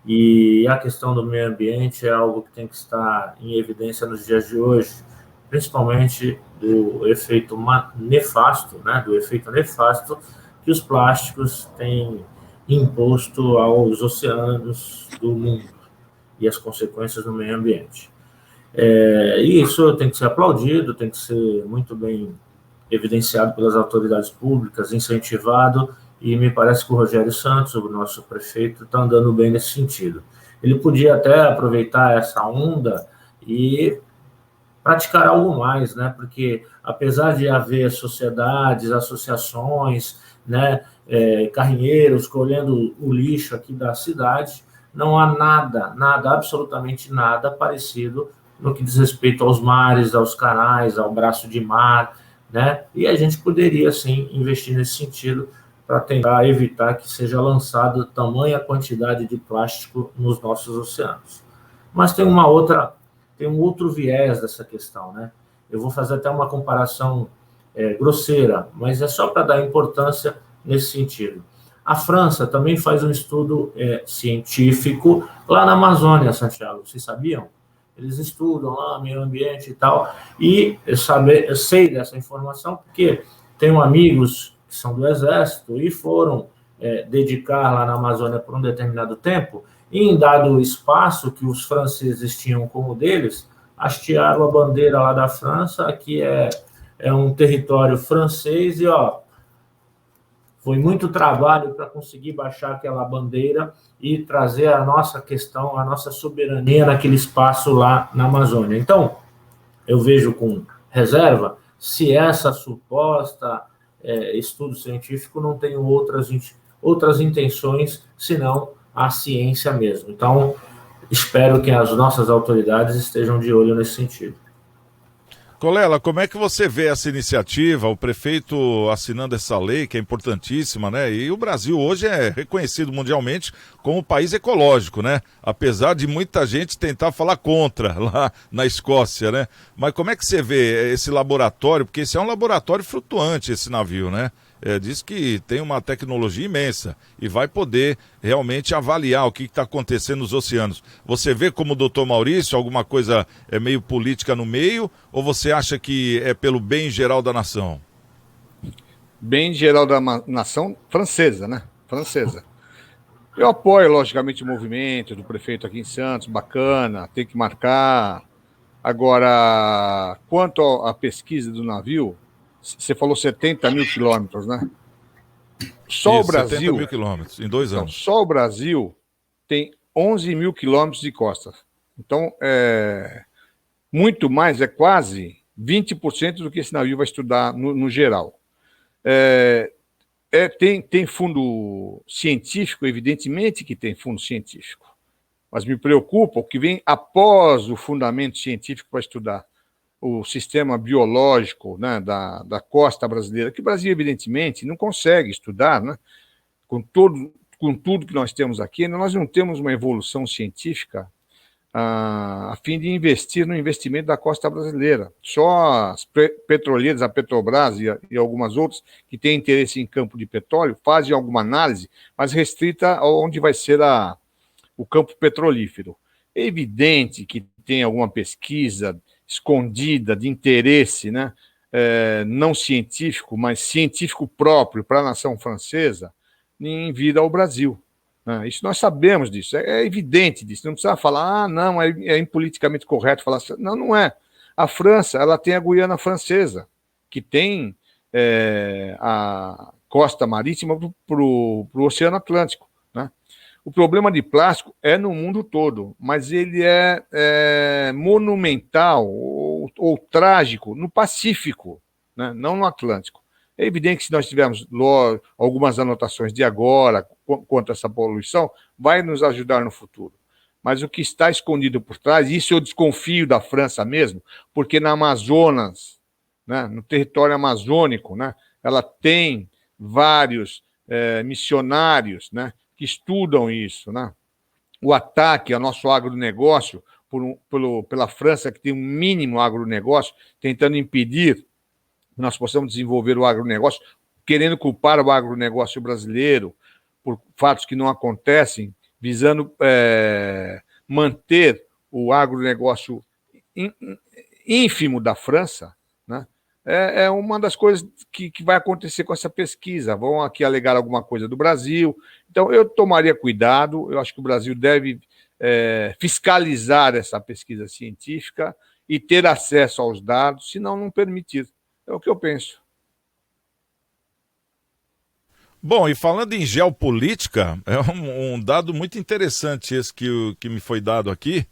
e a questão do meio ambiente é algo que tem que estar em evidência nos dias de hoje, principalmente do efeito nefasto, do efeito nefasto que os plásticos têm imposto aos oceanos do mundo e as consequências no meio ambiente. E isso tem que ser aplaudido, tem que ser muito bem evidenciado pelas autoridades públicas, incentivado, e me parece que o Rogério Santos, o nosso prefeito, está andando bem nesse sentido. Ele podia até aproveitar essa onda e praticar algo mais, porque apesar de haver sociedades, associações, carrinheiros colhendo o lixo aqui da cidade, não há nada, absolutamente nada parecido no que diz respeito aos mares, aos canais, ao braço de mar, E a gente poderia, sim, investir nesse sentido para tentar evitar que seja lançada tamanha quantidade de plástico nos nossos oceanos. Mas tem um outro viés dessa questão, Eu vou fazer até uma comparação grosseira, mas é só para dar importância nesse sentido. A França também faz um estudo científico lá na Amazônia, Santiago, vocês sabiam? Eles estudam lá meio ambiente e tal, e eu sei dessa informação porque tenho amigos que são do Exército e foram dedicar lá na Amazônia por um determinado tempo, e em dado espaço que os franceses tinham como deles, hastearam a bandeira lá da França, aqui é um território francês, e foi muito trabalho para conseguir baixar aquela bandeira e trazer a nossa questão, a nossa soberania naquele espaço lá na Amazônia. Então, eu vejo com reserva se essa suposta estudo científico não tem outras intenções, senão a ciência mesmo. Então, espero que as nossas autoridades estejam de olho nesse sentido. Colela, como é que você vê essa iniciativa, o prefeito assinando essa lei, que é importantíssima, E o Brasil hoje é reconhecido mundialmente como um país ecológico, Apesar de muita gente tentar falar contra lá na Escócia, Mas como é que você vê esse laboratório? Porque esse é um laboratório flutuante, esse navio, Diz que tem uma tecnologia imensa e vai poder realmente avaliar o que está acontecendo nos oceanos. Você vê como o doutor Maurício, alguma coisa meio política no meio, ou você acha que é pelo bem geral da nação? Bem geral da nação francesa, Francesa. Eu apoio, logicamente, o movimento do prefeito aqui em Santos, bacana, tem que marcar. Agora, quanto à pesquisa do navio, você falou 70 mil quilômetros, Só Isso, o Brasil... 70 mil quilômetros, em 2 anos. Só o Brasil tem 11 mil quilômetros de costa. Então, muito mais, quase 20% do que esse navio vai estudar no geral. Tem fundo científico, evidentemente que tem fundo científico, mas me preocupa o que vem após o fundamento científico para estudar. o sistema biológico, né, da costa brasileira, que o Brasil, evidentemente, não consegue estudar, né, com tudo que nós temos aqui, nós não temos uma evolução científica a fim de investir no investimento da costa brasileira. Só as petroleiras, a Petrobras e algumas outras que têm interesse em campo de petróleo fazem alguma análise, mas restrita aonde vai ser o campo petrolífero. É evidente que tem alguma pesquisa escondida de interesse, né, não científico, mas científico próprio para a nação francesa em vir ao Brasil. Isso nós sabemos disso, é evidente disso. Não precisa falar, não, é impoliticamente correto falar assim. Não, não é. A França, ela tem a Guiana Francesa, que tem a costa marítima para o Oceano Atlântico, né? O problema de plástico é no mundo todo, mas ele é monumental ou trágico no Pacífico, né? Não no Atlântico. É evidente que se nós tivermos algumas anotações de agora quanto a essa poluição, vai nos ajudar no futuro. Mas o que está escondido por trás, isso eu desconfio da França mesmo, porque na Amazonas, né, no território amazônico, né, ela tem vários missionários, né, que estudam isso. Né? O ataque ao nosso agronegócio pela França, que tem um mínimo agronegócio, tentando impedir nós possamos desenvolver o agronegócio, querendo culpar o agronegócio brasileiro por fatos que não acontecem, visando manter o agronegócio ínfimo da França, né? É uma das coisas que vai acontecer com essa pesquisa. Vão aqui alegar alguma coisa do Brasil. Então, eu tomaria cuidado, eu acho que o Brasil deve fiscalizar essa pesquisa científica e ter acesso aos dados, senão não permitir. É o que eu penso. Bom, e falando em geopolítica, é um dado muito interessante esse que me foi dado aqui,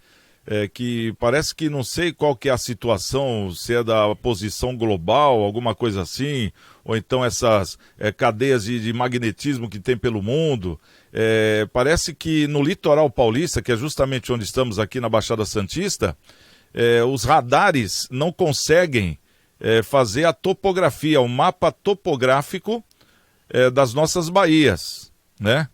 que parece que não sei qual que é a situação, se é da posição global, alguma coisa assim, ou então essas cadeias de magnetismo que tem pelo mundo. Parece que no litoral paulista, que é justamente onde estamos aqui na Baixada Santista, os radares não conseguem fazer a topografia, o mapa topográfico das nossas baías, né?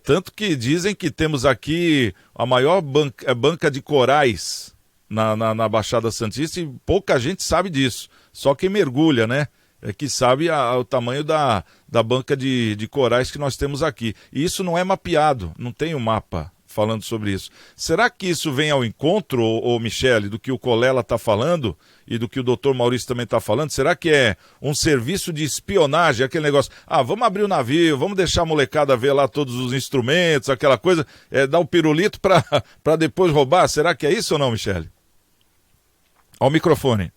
Tanto que dizem que temos aqui a maior banca de corais na Baixada Santista e pouca gente sabe disso, só quem mergulha, né? Que sabe o tamanho da banca de corais que nós temos aqui. E isso não é mapeado, não tem um mapa falando sobre isso. Será que isso vem ao encontro, Michele, do que o Colela está falando e do que o doutor Maurício também está falando? Será que é um serviço de espionagem, aquele negócio, vamos abrir o navio, vamos deixar a molecada ver lá todos os instrumentos, aquela coisa, dar o pirulito para depois roubar? Será que é isso ou não, Michele? Ao microfone.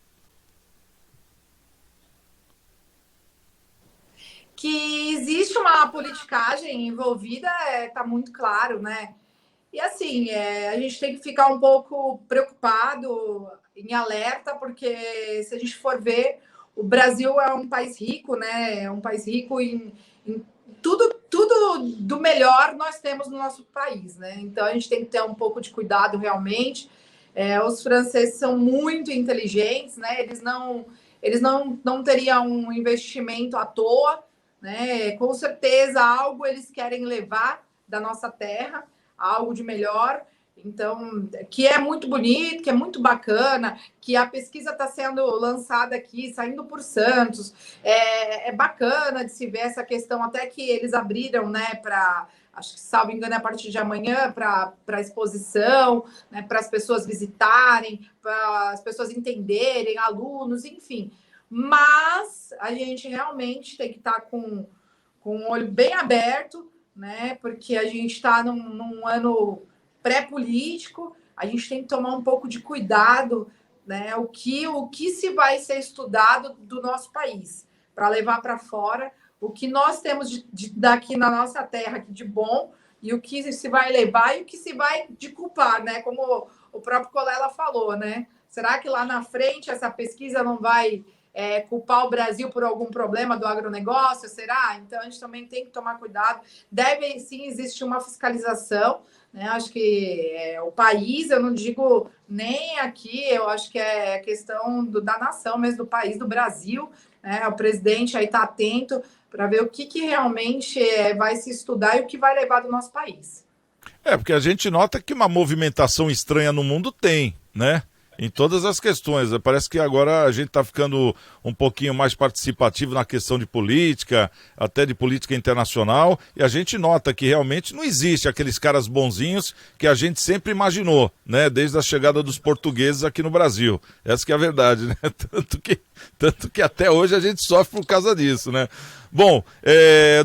Que existe uma politicagem envolvida, está muito claro, né? E assim, a gente tem que ficar um pouco preocupado, em alerta, porque se a gente for ver, o Brasil é um país rico, né? É um país rico em tudo do melhor nós temos no nosso país, né? Então a gente tem que ter um pouco de cuidado realmente. Os franceses são muito inteligentes, né? Eles não teriam um investimento à toa, né? Com certeza algo eles querem levar da nossa terra, algo de melhor, então, que é muito bonito, que é muito bacana, que a pesquisa está sendo lançada aqui, saindo por Santos, é bacana de se ver essa questão, até que eles abriram, né, para, acho que, salvo engano, a partir de amanhã, para exposição, né, para as pessoas visitarem, para as pessoas entenderem, alunos, enfim. Mas a gente realmente tem que estar com o olho bem aberto, né? Porque a gente está num ano pré-político, a gente tem que tomar um pouco de cuidado, né? O que se vai ser estudado do nosso país, para levar para fora o que nós temos daqui na nossa terra aqui de bom, e o que se vai levar e o que se vai de culpar, né? Como o próprio Colela falou, né? Será que lá na frente essa pesquisa não vai culpar o Brasil por algum problema do agronegócio, será? Então, a gente também tem que tomar cuidado. Deve, sim, existir uma fiscalização, né? Acho que o país, eu não digo nem aqui, eu acho que é questão da nação mesmo, do país, do Brasil, né? O presidente aí está atento para ver o que realmente vai se estudar e o que vai levar do nosso país. Porque a gente nota que uma movimentação estranha no mundo tem, né? Em todas as questões. Parece que agora a gente está ficando um pouquinho mais participativo na questão de política, até de política internacional, e a gente nota que realmente não existe aqueles caras bonzinhos que a gente sempre imaginou, né? Desde a chegada dos portugueses aqui no Brasil. Essa que é a verdade, né? Tanto que até hoje a gente sofre por causa disso, né? Bom,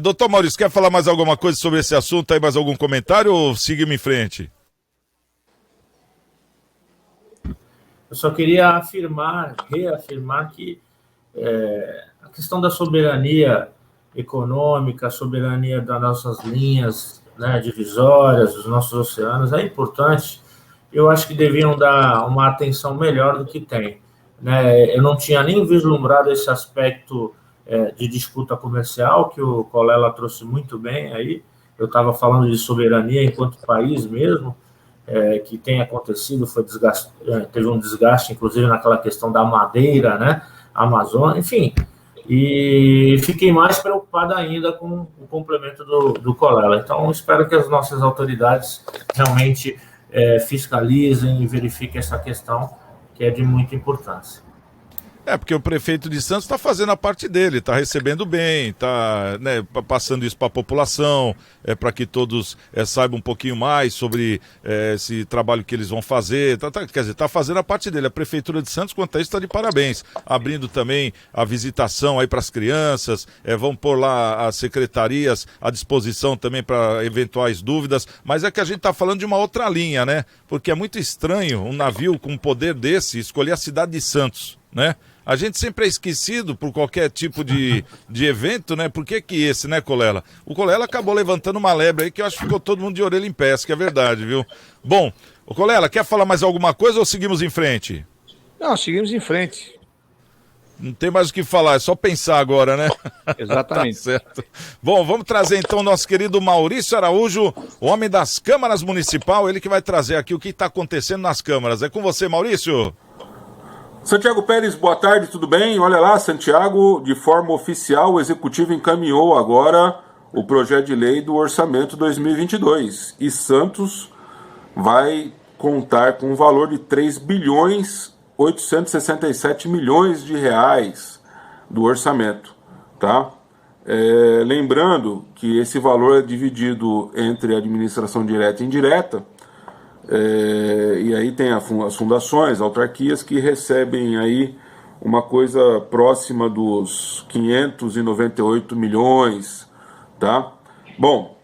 doutor Maurício, quer falar mais alguma coisa sobre esse assunto aí, mais algum comentário ou seguimos em frente? Eu só queria reafirmar que a questão da soberania econômica, a soberania das nossas linhas, né, divisórias, dos nossos oceanos, é importante. Eu acho que deviam dar uma atenção melhor do que tem, né? Eu não tinha nem vislumbrado esse aspecto de disputa comercial, que o Colela trouxe muito bem aí. Eu estava falando de soberania enquanto país mesmo, que tem acontecido, teve um desgaste, inclusive, naquela questão da madeira, né, Amazônia, enfim. E fiquei mais preocupado ainda com o complemento do Colela. Então, espero que as nossas autoridades realmente fiscalizem e verifiquem essa questão, que é de muita importância. Porque o prefeito de Santos está fazendo a parte dele, está recebendo bem, está, né, passando isso para a população, para que todos saibam um pouquinho mais sobre esse trabalho que eles vão fazer. Quer dizer, está fazendo a parte dele. A Prefeitura de Santos, quanto a isso, está de parabéns. Abrindo também a visitação aí para as crianças, vão pôr lá as secretarias à disposição também para eventuais dúvidas. Mas é que a gente está falando de uma outra linha, né? Porque é muito estranho um navio com um poder desse escolher a cidade de Santos, né? A gente sempre é esquecido por qualquer tipo de evento, né? Por que esse, né, Colela? O Colela acabou levantando uma lebre aí que eu acho que ficou todo mundo de orelha em pé, isso que é verdade, viu? Bom, o Colela, quer falar mais alguma coisa ou seguimos em frente? Não, seguimos em frente. Não tem mais o que falar, é só pensar agora, né? Exatamente. Tá certo. Bom, vamos trazer então o nosso querido Maurício Araújo, o homem das câmaras municipal, ele que vai trazer aqui o que está acontecendo nas câmaras. É com você, Maurício. Santiago Pérez, boa tarde, tudo bem? Olha lá, Santiago, de forma oficial, o Executivo encaminhou agora o projeto de lei do Orçamento 2022. E Santos vai contar com um valor de 3.867 bilhões de reais do orçamento, tá? Lembrando que esse valor é dividido entre administração direta e indireta, e aí tem as fundações, autarquias que recebem aí uma coisa próxima dos 598 milhões, tá? Bom,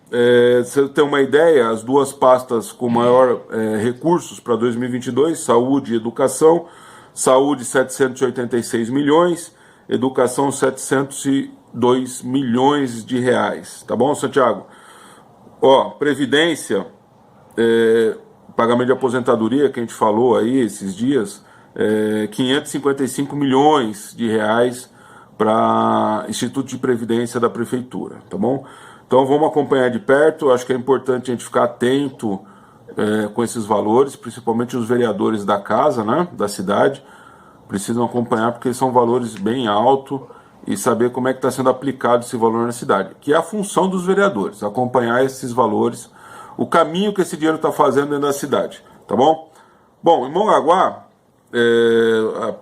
você tem uma ideia, as duas pastas com maior recursos para 2022, saúde e educação, saúde 786 milhões, educação 702 milhões de reais, tá bom, Santiago? Previdência, pagamento de aposentadoria, que a gente falou aí esses dias, 555 milhões de reais para Instituto de Previdência da Prefeitura, tá bom? Então vamos acompanhar de perto, acho que é importante a gente ficar atento com esses valores, principalmente os vereadores da casa, né, da cidade, precisam acompanhar porque são valores bem altos e saber como é que está sendo aplicado esse valor na cidade, que é a função dos vereadores, acompanhar esses valores, o caminho que esse dinheiro está fazendo dentro da cidade, tá bom? Bom, em Mongaguá,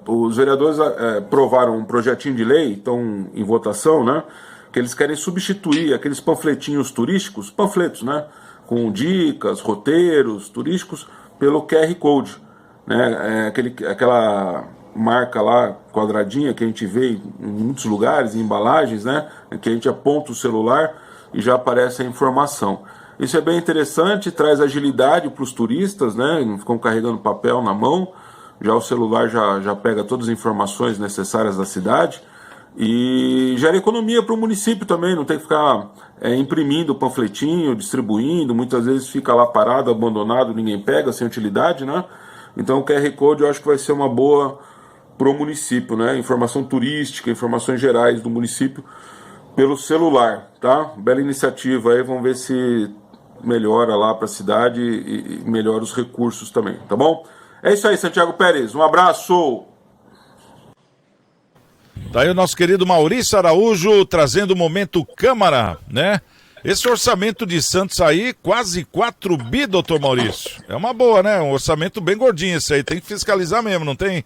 os vereadores aprovaram um projetinho de lei, estão em votação, né? Que eles querem substituir aqueles panfletinhos turísticos, panfletos, né? Com dicas, roteiros turísticos, pelo QR Code, né? Aquela marca lá, quadradinha, que a gente vê em muitos lugares, em embalagens, né? Que a gente aponta o celular e já aparece a informação. Isso é bem interessante, traz agilidade para os turistas, né? Não ficam carregando papel na mão, já o celular já pega todas as informações necessárias da cidade e gera economia para o município também, não tem que ficar imprimindo panfletinho, distribuindo, muitas vezes fica lá parado, abandonado, ninguém pega, sem utilidade, né? Então o QR Code eu acho que vai ser uma boa pro município, né? Informação turística, informações gerais do município pelo celular, tá? Bela iniciativa aí, vamos ver se melhora lá para a cidade e melhora os recursos também, tá bom? É isso aí, Santiago Pérez, um abraço! Tá aí o nosso querido Maurício Araújo trazendo o momento Câmara, né? Esse orçamento de Santos aí, quase 4 bi, doutor Maurício. É uma boa, né? Um orçamento bem gordinho esse aí, tem que fiscalizar mesmo, não tem?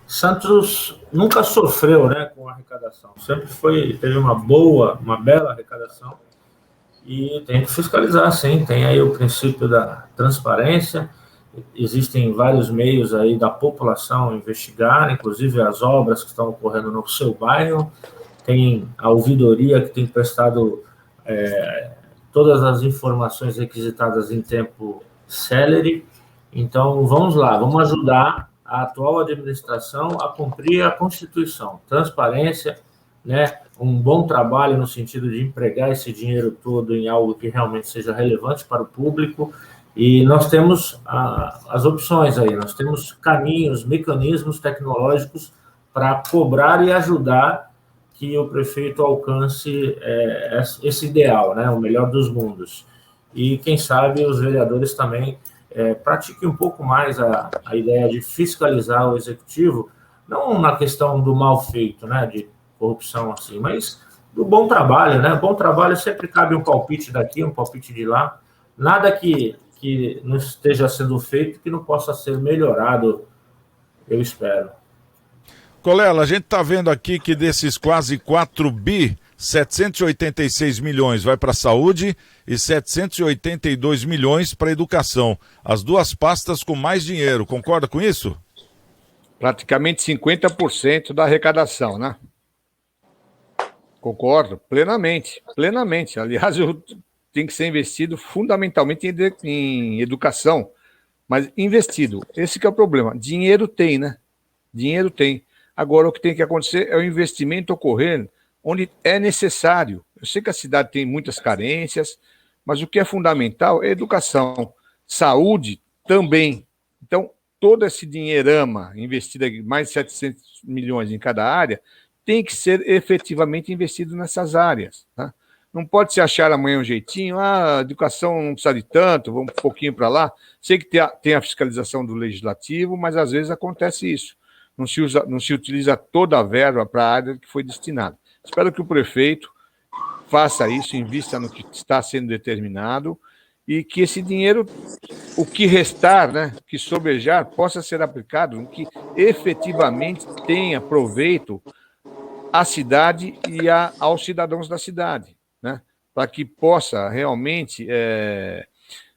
Santos nunca sofreu, né, com a arrecadação. Sempre teve uma bela arrecadação. E tem que fiscalizar, sim. Tem aí o princípio da transparência. Existem vários meios aí da população investigar, inclusive as obras que estão ocorrendo no seu bairro. Tem a ouvidoria que tem prestado todas as informações requisitadas em tempo célere. Então, vamos lá, vamos ajudar a atual administração a cumprir a Constituição. Transparência, né? Um bom trabalho no sentido de empregar esse dinheiro todo em algo que realmente seja relevante para o público. E nós temos as opções aí, nós temos caminhos, mecanismos tecnológicos para cobrar e ajudar que o prefeito alcance esse ideal, né? O melhor dos mundos. E, quem sabe, os vereadores também pratiquem um pouco mais a ideia de fiscalizar o executivo, não na questão do mal feito, né? De corrupção assim, mas do bom trabalho, né? Bom trabalho sempre cabe um palpite daqui, um palpite de lá. Nada que não esteja sendo feito que não possa ser melhorado, eu espero. Colela, a gente tá vendo aqui que desses quase 4 bi, 786 milhões vai para a saúde e 782 milhões para a educação. As duas pastas com mais dinheiro, concorda com isso? Praticamente 50% da arrecadação, né? Concordo, plenamente. Aliás, tem que ser investido fundamentalmente em educação, mas investido. Esse que é o problema. Dinheiro tem, né? Dinheiro tem. Agora, o que tem que acontecer é o investimento ocorrer onde é necessário. Eu sei que a cidade tem muitas carências, mas o que é fundamental é educação. Saúde também. Então, todo esse dinheirama investido, mais de 700 milhões em cada área, tem que ser efetivamente investido nessas áreas. Tá? Não pode se achar amanhã um jeitinho, a educação não precisa de tanto, vamos um pouquinho para lá. Sei que tem a fiscalização do legislativo, mas às vezes acontece isso. Não se utiliza toda a verba para a área que foi destinada. Espero que o prefeito faça isso, invista no que está sendo determinado e que esse dinheiro, o que restar, né, que sobejar, possa ser aplicado no que efetivamente tenha proveito à cidade e aos cidadãos da cidade, né, para que possa realmente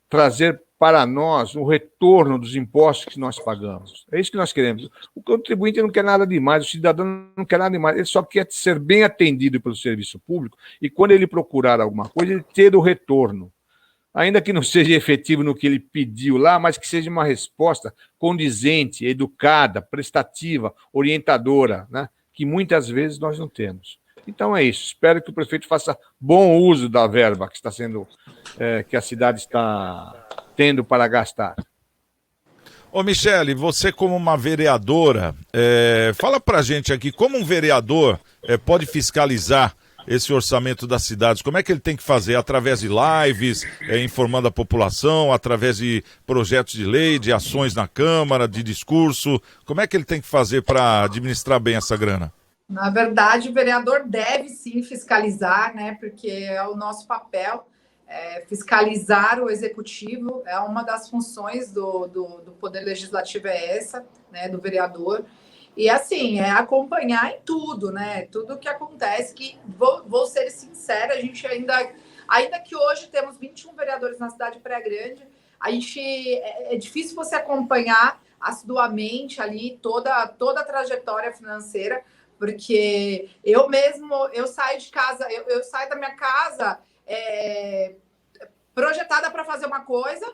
trazer para nós o retorno dos impostos que nós pagamos. É isso que nós queremos. O contribuinte não quer nada demais, o cidadão não quer nada demais, ele só quer ser bem atendido pelo serviço público e, quando ele procurar alguma coisa, ele ter o retorno. Ainda que não seja efetivo no que ele pediu lá, mas que seja uma resposta condizente, educada, prestativa, orientadora, né? Que muitas vezes nós não temos. Então é isso. Espero que o prefeito faça bom uso da verba que está sendo, que a cidade está tendo para gastar. Ô Michele, você como uma vereadora, fala pra gente aqui, como um vereador pode fiscalizar esse orçamento das cidades? Como é que ele tem que fazer? Através de lives, informando a população, através de projetos de lei, de ações na Câmara, de discurso? Como é que ele tem que fazer para administrar bem essa grana? Na verdade, o vereador deve sim fiscalizar, né? Porque é o nosso papel. Fiscalizar o executivo é uma das funções do Poder Legislativo, essa, né, do vereador. E assim, acompanhar em tudo, né? Tudo que acontece, que vou ser sincera, a gente ainda que hoje temos 21 vereadores na cidade de Praia Grande, a gente é difícil você acompanhar assiduamente ali toda a trajetória financeira, porque eu saio de casa, eu saio da minha casa projetada para fazer uma coisa.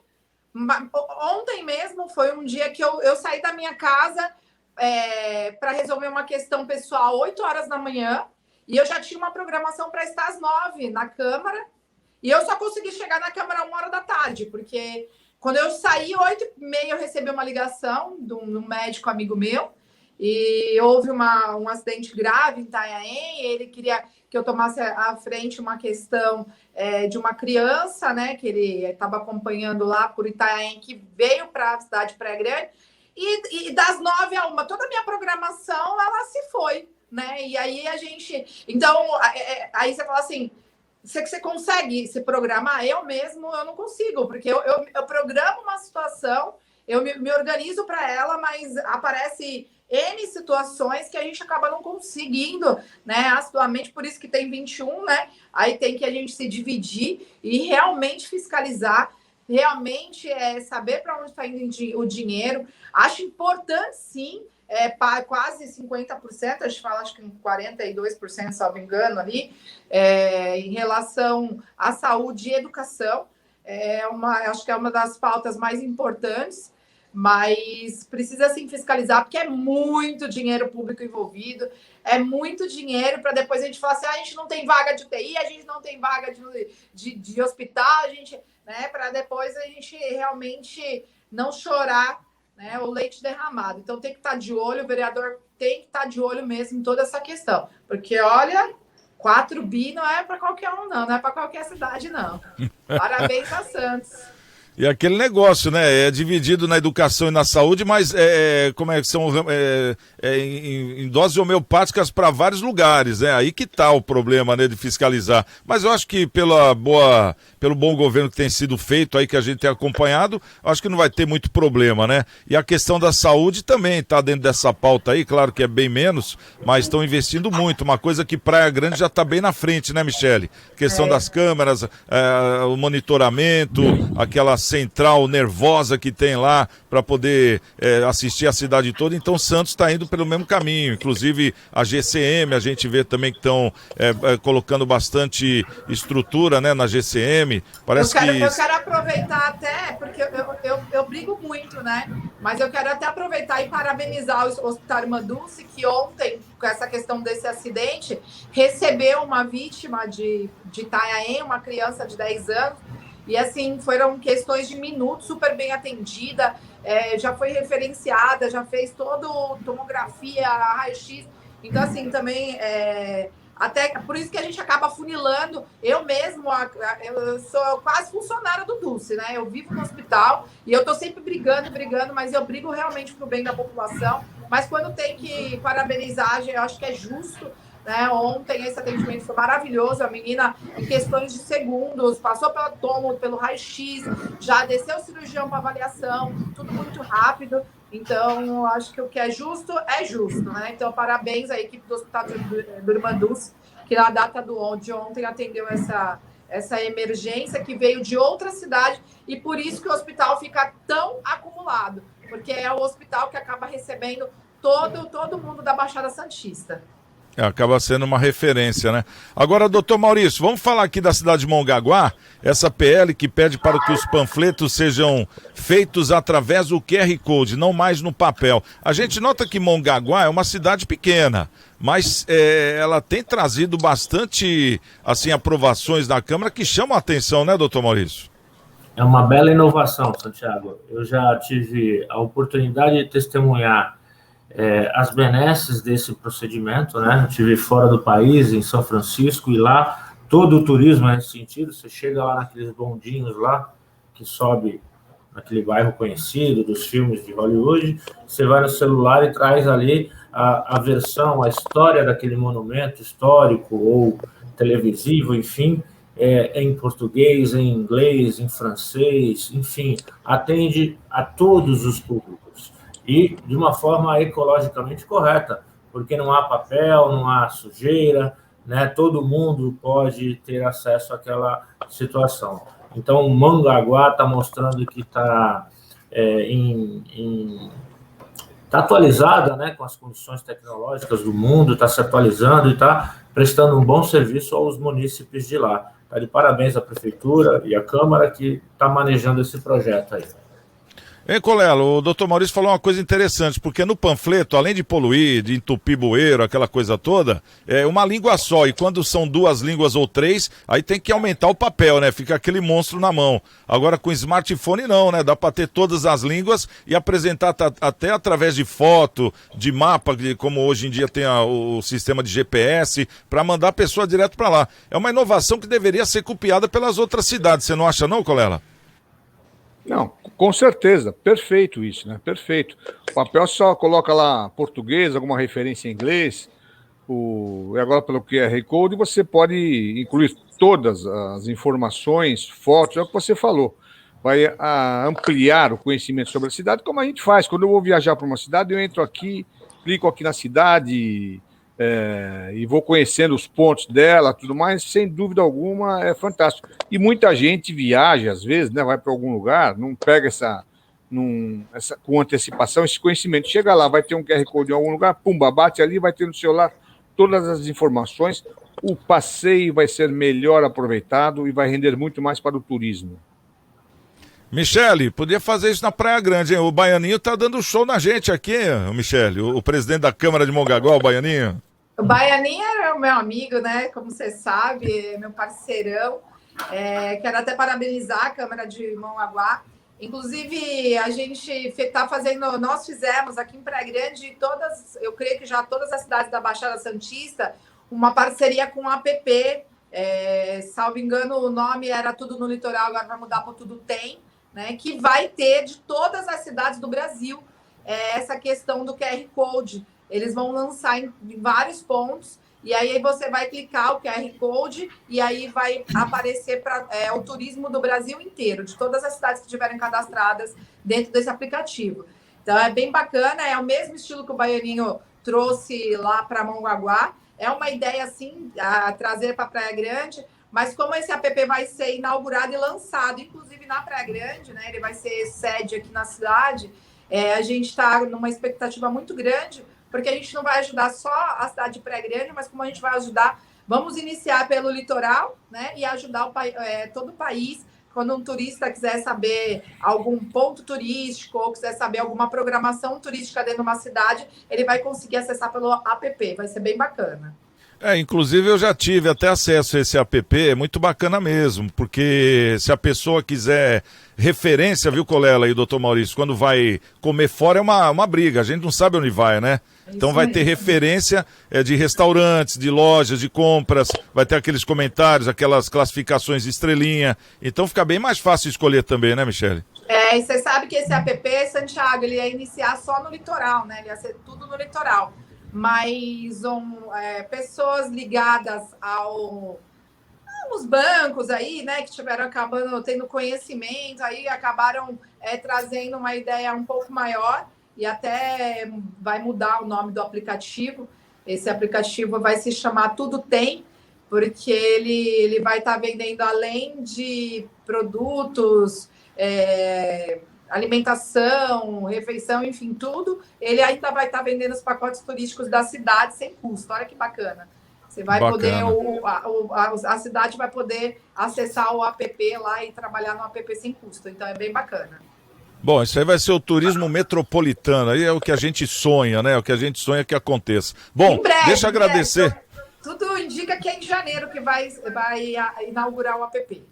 Ontem mesmo foi um dia que eu saí da minha casa para resolver uma questão pessoal 8 horas da manhã, e eu já tinha uma programação para estar às 9 na Câmara, e eu só consegui chegar na Câmara 1 hora da tarde, porque quando eu saí 8h30 eu recebi uma ligação de um médico amigo meu, e houve um acidente grave em Itanhaém, ele queria que eu tomasse à frente uma questão de uma criança, né, que ele estava acompanhando lá por Itanhaém, que veio para a cidade de Praia Grande, e das 9 a 1, toda a minha programação, ela se foi, né, e aí a gente... Então, aí você fala assim, você consegue se programar? Eu não consigo, porque eu programo uma situação, eu me organizo para ela, mas aparece N situações que a gente acaba não conseguindo, né, assiduamente, por isso que tem 21, né, aí tem que a gente se dividir e realmente fiscalizar, realmente saber para onde está indo o dinheiro. Acho importante, sim, quase 50%, acho que 42%, salvo engano, ali, em relação à saúde e educação. Acho que é uma das pautas mais importantes, mas precisa sim fiscalizar, porque é muito dinheiro público envolvido, é muito dinheiro para depois a gente falar assim, a gente não tem vaga de UTI, a gente não tem vaga de hospital, a gente, né, para depois a gente realmente não chorar, né, o leite derramado. Então tem que estar de olho, o vereador tem que estar de olho mesmo em toda essa questão, porque olha, 4 bi não é para qualquer um, não é para qualquer cidade, não. Parabéns a Santos. E aquele negócio, né? É dividido na educação e na saúde, mas como é que são em doses homeopáticas para vários lugares, né? Aí que tá o problema, né, de fiscalizar. Mas eu acho que pelo bom governo que tem sido feito aí, que a gente tem acompanhado, acho que não vai ter muito problema, né? E a questão da saúde também está dentro dessa pauta aí, claro que é bem menos, mas estão investindo muito. Uma coisa que Praia Grande já está bem na frente, né, Michele? Questão das câmeras, o monitoramento, aquela central nervosa que tem lá para poder assistir a cidade toda. Então Santos está indo pelo mesmo caminho, inclusive a GCM, a gente vê também que estão colocando bastante estrutura, né, na GCM. Parece eu quero aproveitar até, porque eu brigo muito, né, mas eu quero até aproveitar e parabenizar o Hospital Irmã Dulce, que ontem, com essa questão desse acidente, recebeu uma vítima de Itanhaém, uma criança de 10 anos. E assim, foram questões de minutos, super bem atendida, já foi referenciada, já fez todo tomografia, raio-x. Então, assim, também, até por isso que a gente acaba funilando. Eu mesmo, eu sou quase funcionária do Dulce, né? Eu vivo no hospital e eu tô sempre brigando, mas eu brigo realmente pro bem da população. Mas quando tem que parabenizar, eu acho que é justo. Né? Ontem esse atendimento foi maravilhoso, a menina em questões de segundos passou pela tomo, pelo raio-x, já desceu o cirurgião para avaliação, tudo muito rápido. Então acho que o que é justo, né? Então parabéns à equipe do Hospital do Irmã Dulce, que na data de ontem atendeu essa emergência que veio de outra cidade, e por isso que o hospital fica tão acumulado, porque é o hospital que acaba recebendo todo mundo da Baixada Santista. Acaba sendo uma referência, né? Agora, doutor Maurício, vamos falar aqui da cidade de Mongaguá, essa PL que pede para que os panfletos sejam feitos através do QR Code, não mais no papel. A gente nota que Mongaguá é uma cidade pequena, mas ela tem trazido bastante, assim, aprovações da Câmara que chamam a atenção, né, doutor Maurício? É uma bela inovação, Santiago. Eu já tive a oportunidade de testemunhar as benesses desse procedimento, né? Eu estive fora do país, em São Francisco, e lá todo o turismo é nesse sentido. Você chega lá naqueles bondinhos lá, que sobe naquele bairro conhecido dos filmes de Hollywood, você vai no celular e traz ali a versão, a história daquele monumento histórico ou televisivo, enfim, em português, em inglês, em francês, enfim, atende a todos os públicos. E de uma forma ecologicamente correta, porque não há papel, não há sujeira, né? Todo mundo pode ter acesso àquela situação. Então, o Mongaguá está mostrando que está atualizada, né, com as condições tecnológicas do mundo, está se atualizando e está prestando um bom serviço aos munícipes de lá. Está de parabéns à Prefeitura e à Câmara que está manejando esse projeto aí. Hein, Colela, o doutor Maurício falou uma coisa interessante, porque no panfleto, além de poluir, de entupir bueiro, aquela coisa toda, é uma língua só, e quando são 2 línguas ou 3, aí tem que aumentar o papel, né? Fica aquele monstro na mão. Agora com smartphone não, né? Dá para ter todas as línguas e apresentar até através de foto, de mapa, como hoje em dia tem o sistema de GPS, para mandar a pessoa direto para lá. É uma inovação que deveria ser copiada pelas outras cidades, você não acha não, Colela? Não, com certeza, perfeito isso, né? Perfeito. O papel só coloca lá português, alguma referência em inglês, e agora pelo QR Code você pode incluir todas as informações, fotos, é o que você falou. Vai ampliar o conhecimento sobre a cidade, como a gente faz. Quando eu vou viajar para uma cidade, eu entro aqui, clico aqui na cidade e vou conhecendo os pontos dela, tudo mais, sem dúvida alguma, é fantástico. E muita gente viaja, às vezes, né, vai para algum lugar, não pega com antecipação esse conhecimento. Chega lá, vai ter um QR Code em algum lugar, pumba, bate ali, vai ter no celular todas as informações, o passeio vai ser melhor aproveitado e vai render muito mais para o turismo. Michele, podia fazer isso na Praia Grande, hein? O Baianinho tá dando show na gente aqui, Michele, o presidente da Câmara de Mongaguá, o Baianinho. O Baianinho é o meu amigo, né? Como você sabe, é meu parceirão. Quero até parabenizar a Câmara de Mongaguá. Inclusive, a gente está fazendo, nós fizemos aqui em Praia Grande, eu creio que já todas as cidades da Baixada Santista, uma parceria com a APP. Salvo engano, o nome era Tudo no Litoral, agora vai mudar para Tudo Tem, né? Que vai ter de todas as cidades do Brasil essa questão do QR Code. Eles vão lançar em vários pontos, e aí você vai clicar o QR Code, e aí vai aparecer o turismo do Brasil inteiro, de todas as cidades que estiverem cadastradas dentro desse aplicativo. Então, é bem bacana, é o mesmo estilo que o Baianinho trouxe lá para Mongaguá. É uma ideia, assim, a trazer para Praia Grande, mas como esse app vai ser inaugurado e lançado, inclusive na Praia Grande, né, ele vai ser sede aqui na cidade, a gente está numa expectativa muito grande, porque a gente não vai ajudar só a cidade de Praia Grande, mas como a gente vai ajudar, vamos iniciar pelo litoral, né, e ajudar todo o país. Quando um turista quiser saber algum ponto turístico ou quiser saber alguma programação turística dentro de uma cidade, ele vai conseguir acessar pelo app, vai ser bem bacana. Inclusive eu já tive até acesso a esse app, é muito bacana mesmo, porque se a pessoa quiser referência, viu, Colela e doutor Maurício, quando vai comer fora é uma briga, a gente não sabe onde vai, né? Então vai ter referência de restaurantes, de lojas, de compras, vai ter aqueles comentários, aquelas classificações de estrelinha, então fica bem mais fácil escolher também, né, Michele? E você sabe que esse app, Santiago, ele ia iniciar só no litoral, né? Ele ia ser tudo no litoral. Mas pessoas ligadas aos bancos aí, né, que estiveram tendo conhecimento, aí acabaram trazendo uma ideia um pouco maior e até vai mudar o nome do aplicativo. Esse aplicativo vai se chamar Tudo Tem, porque ele vai estar vendendo, além de produtos, alimentação, refeição, enfim, tudo, ele ainda vai estar vendendo os pacotes turísticos da cidade sem custo. Olha que bacana. Você vai poder, a cidade vai poder acessar o app lá e trabalhar no app sem custo. Então é bem bacana. Bom, isso aí vai ser o turismo metropolitano, aí é o que a gente sonha, né? O que a gente sonha que aconteça. Bom, breve, deixa eu agradecer. Tudo indica que é em janeiro que vai inaugurar o app.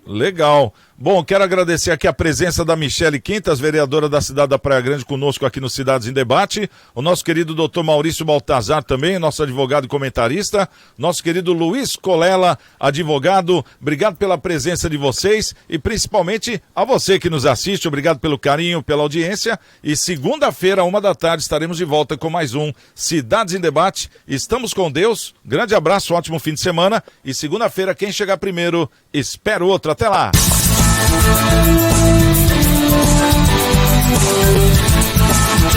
Legal. Bom, quero agradecer aqui a presença da Michele Quintas, vereadora da cidade da Praia Grande, conosco aqui no Cidades em Debate. O nosso querido doutor Maurício Baltazar também, nosso advogado e comentarista. Nosso querido Luiz Colela, advogado. Obrigado pela presença de vocês e principalmente a você que nos assiste. Obrigado pelo carinho, pela audiência. E segunda-feira, 13h, estaremos de volta com mais um Cidades em Debate. Estamos com Deus. Grande abraço, ótimo fim de semana. E segunda-feira, quem chegar primeiro, espera o outro. Até lá. We'll be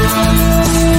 right back.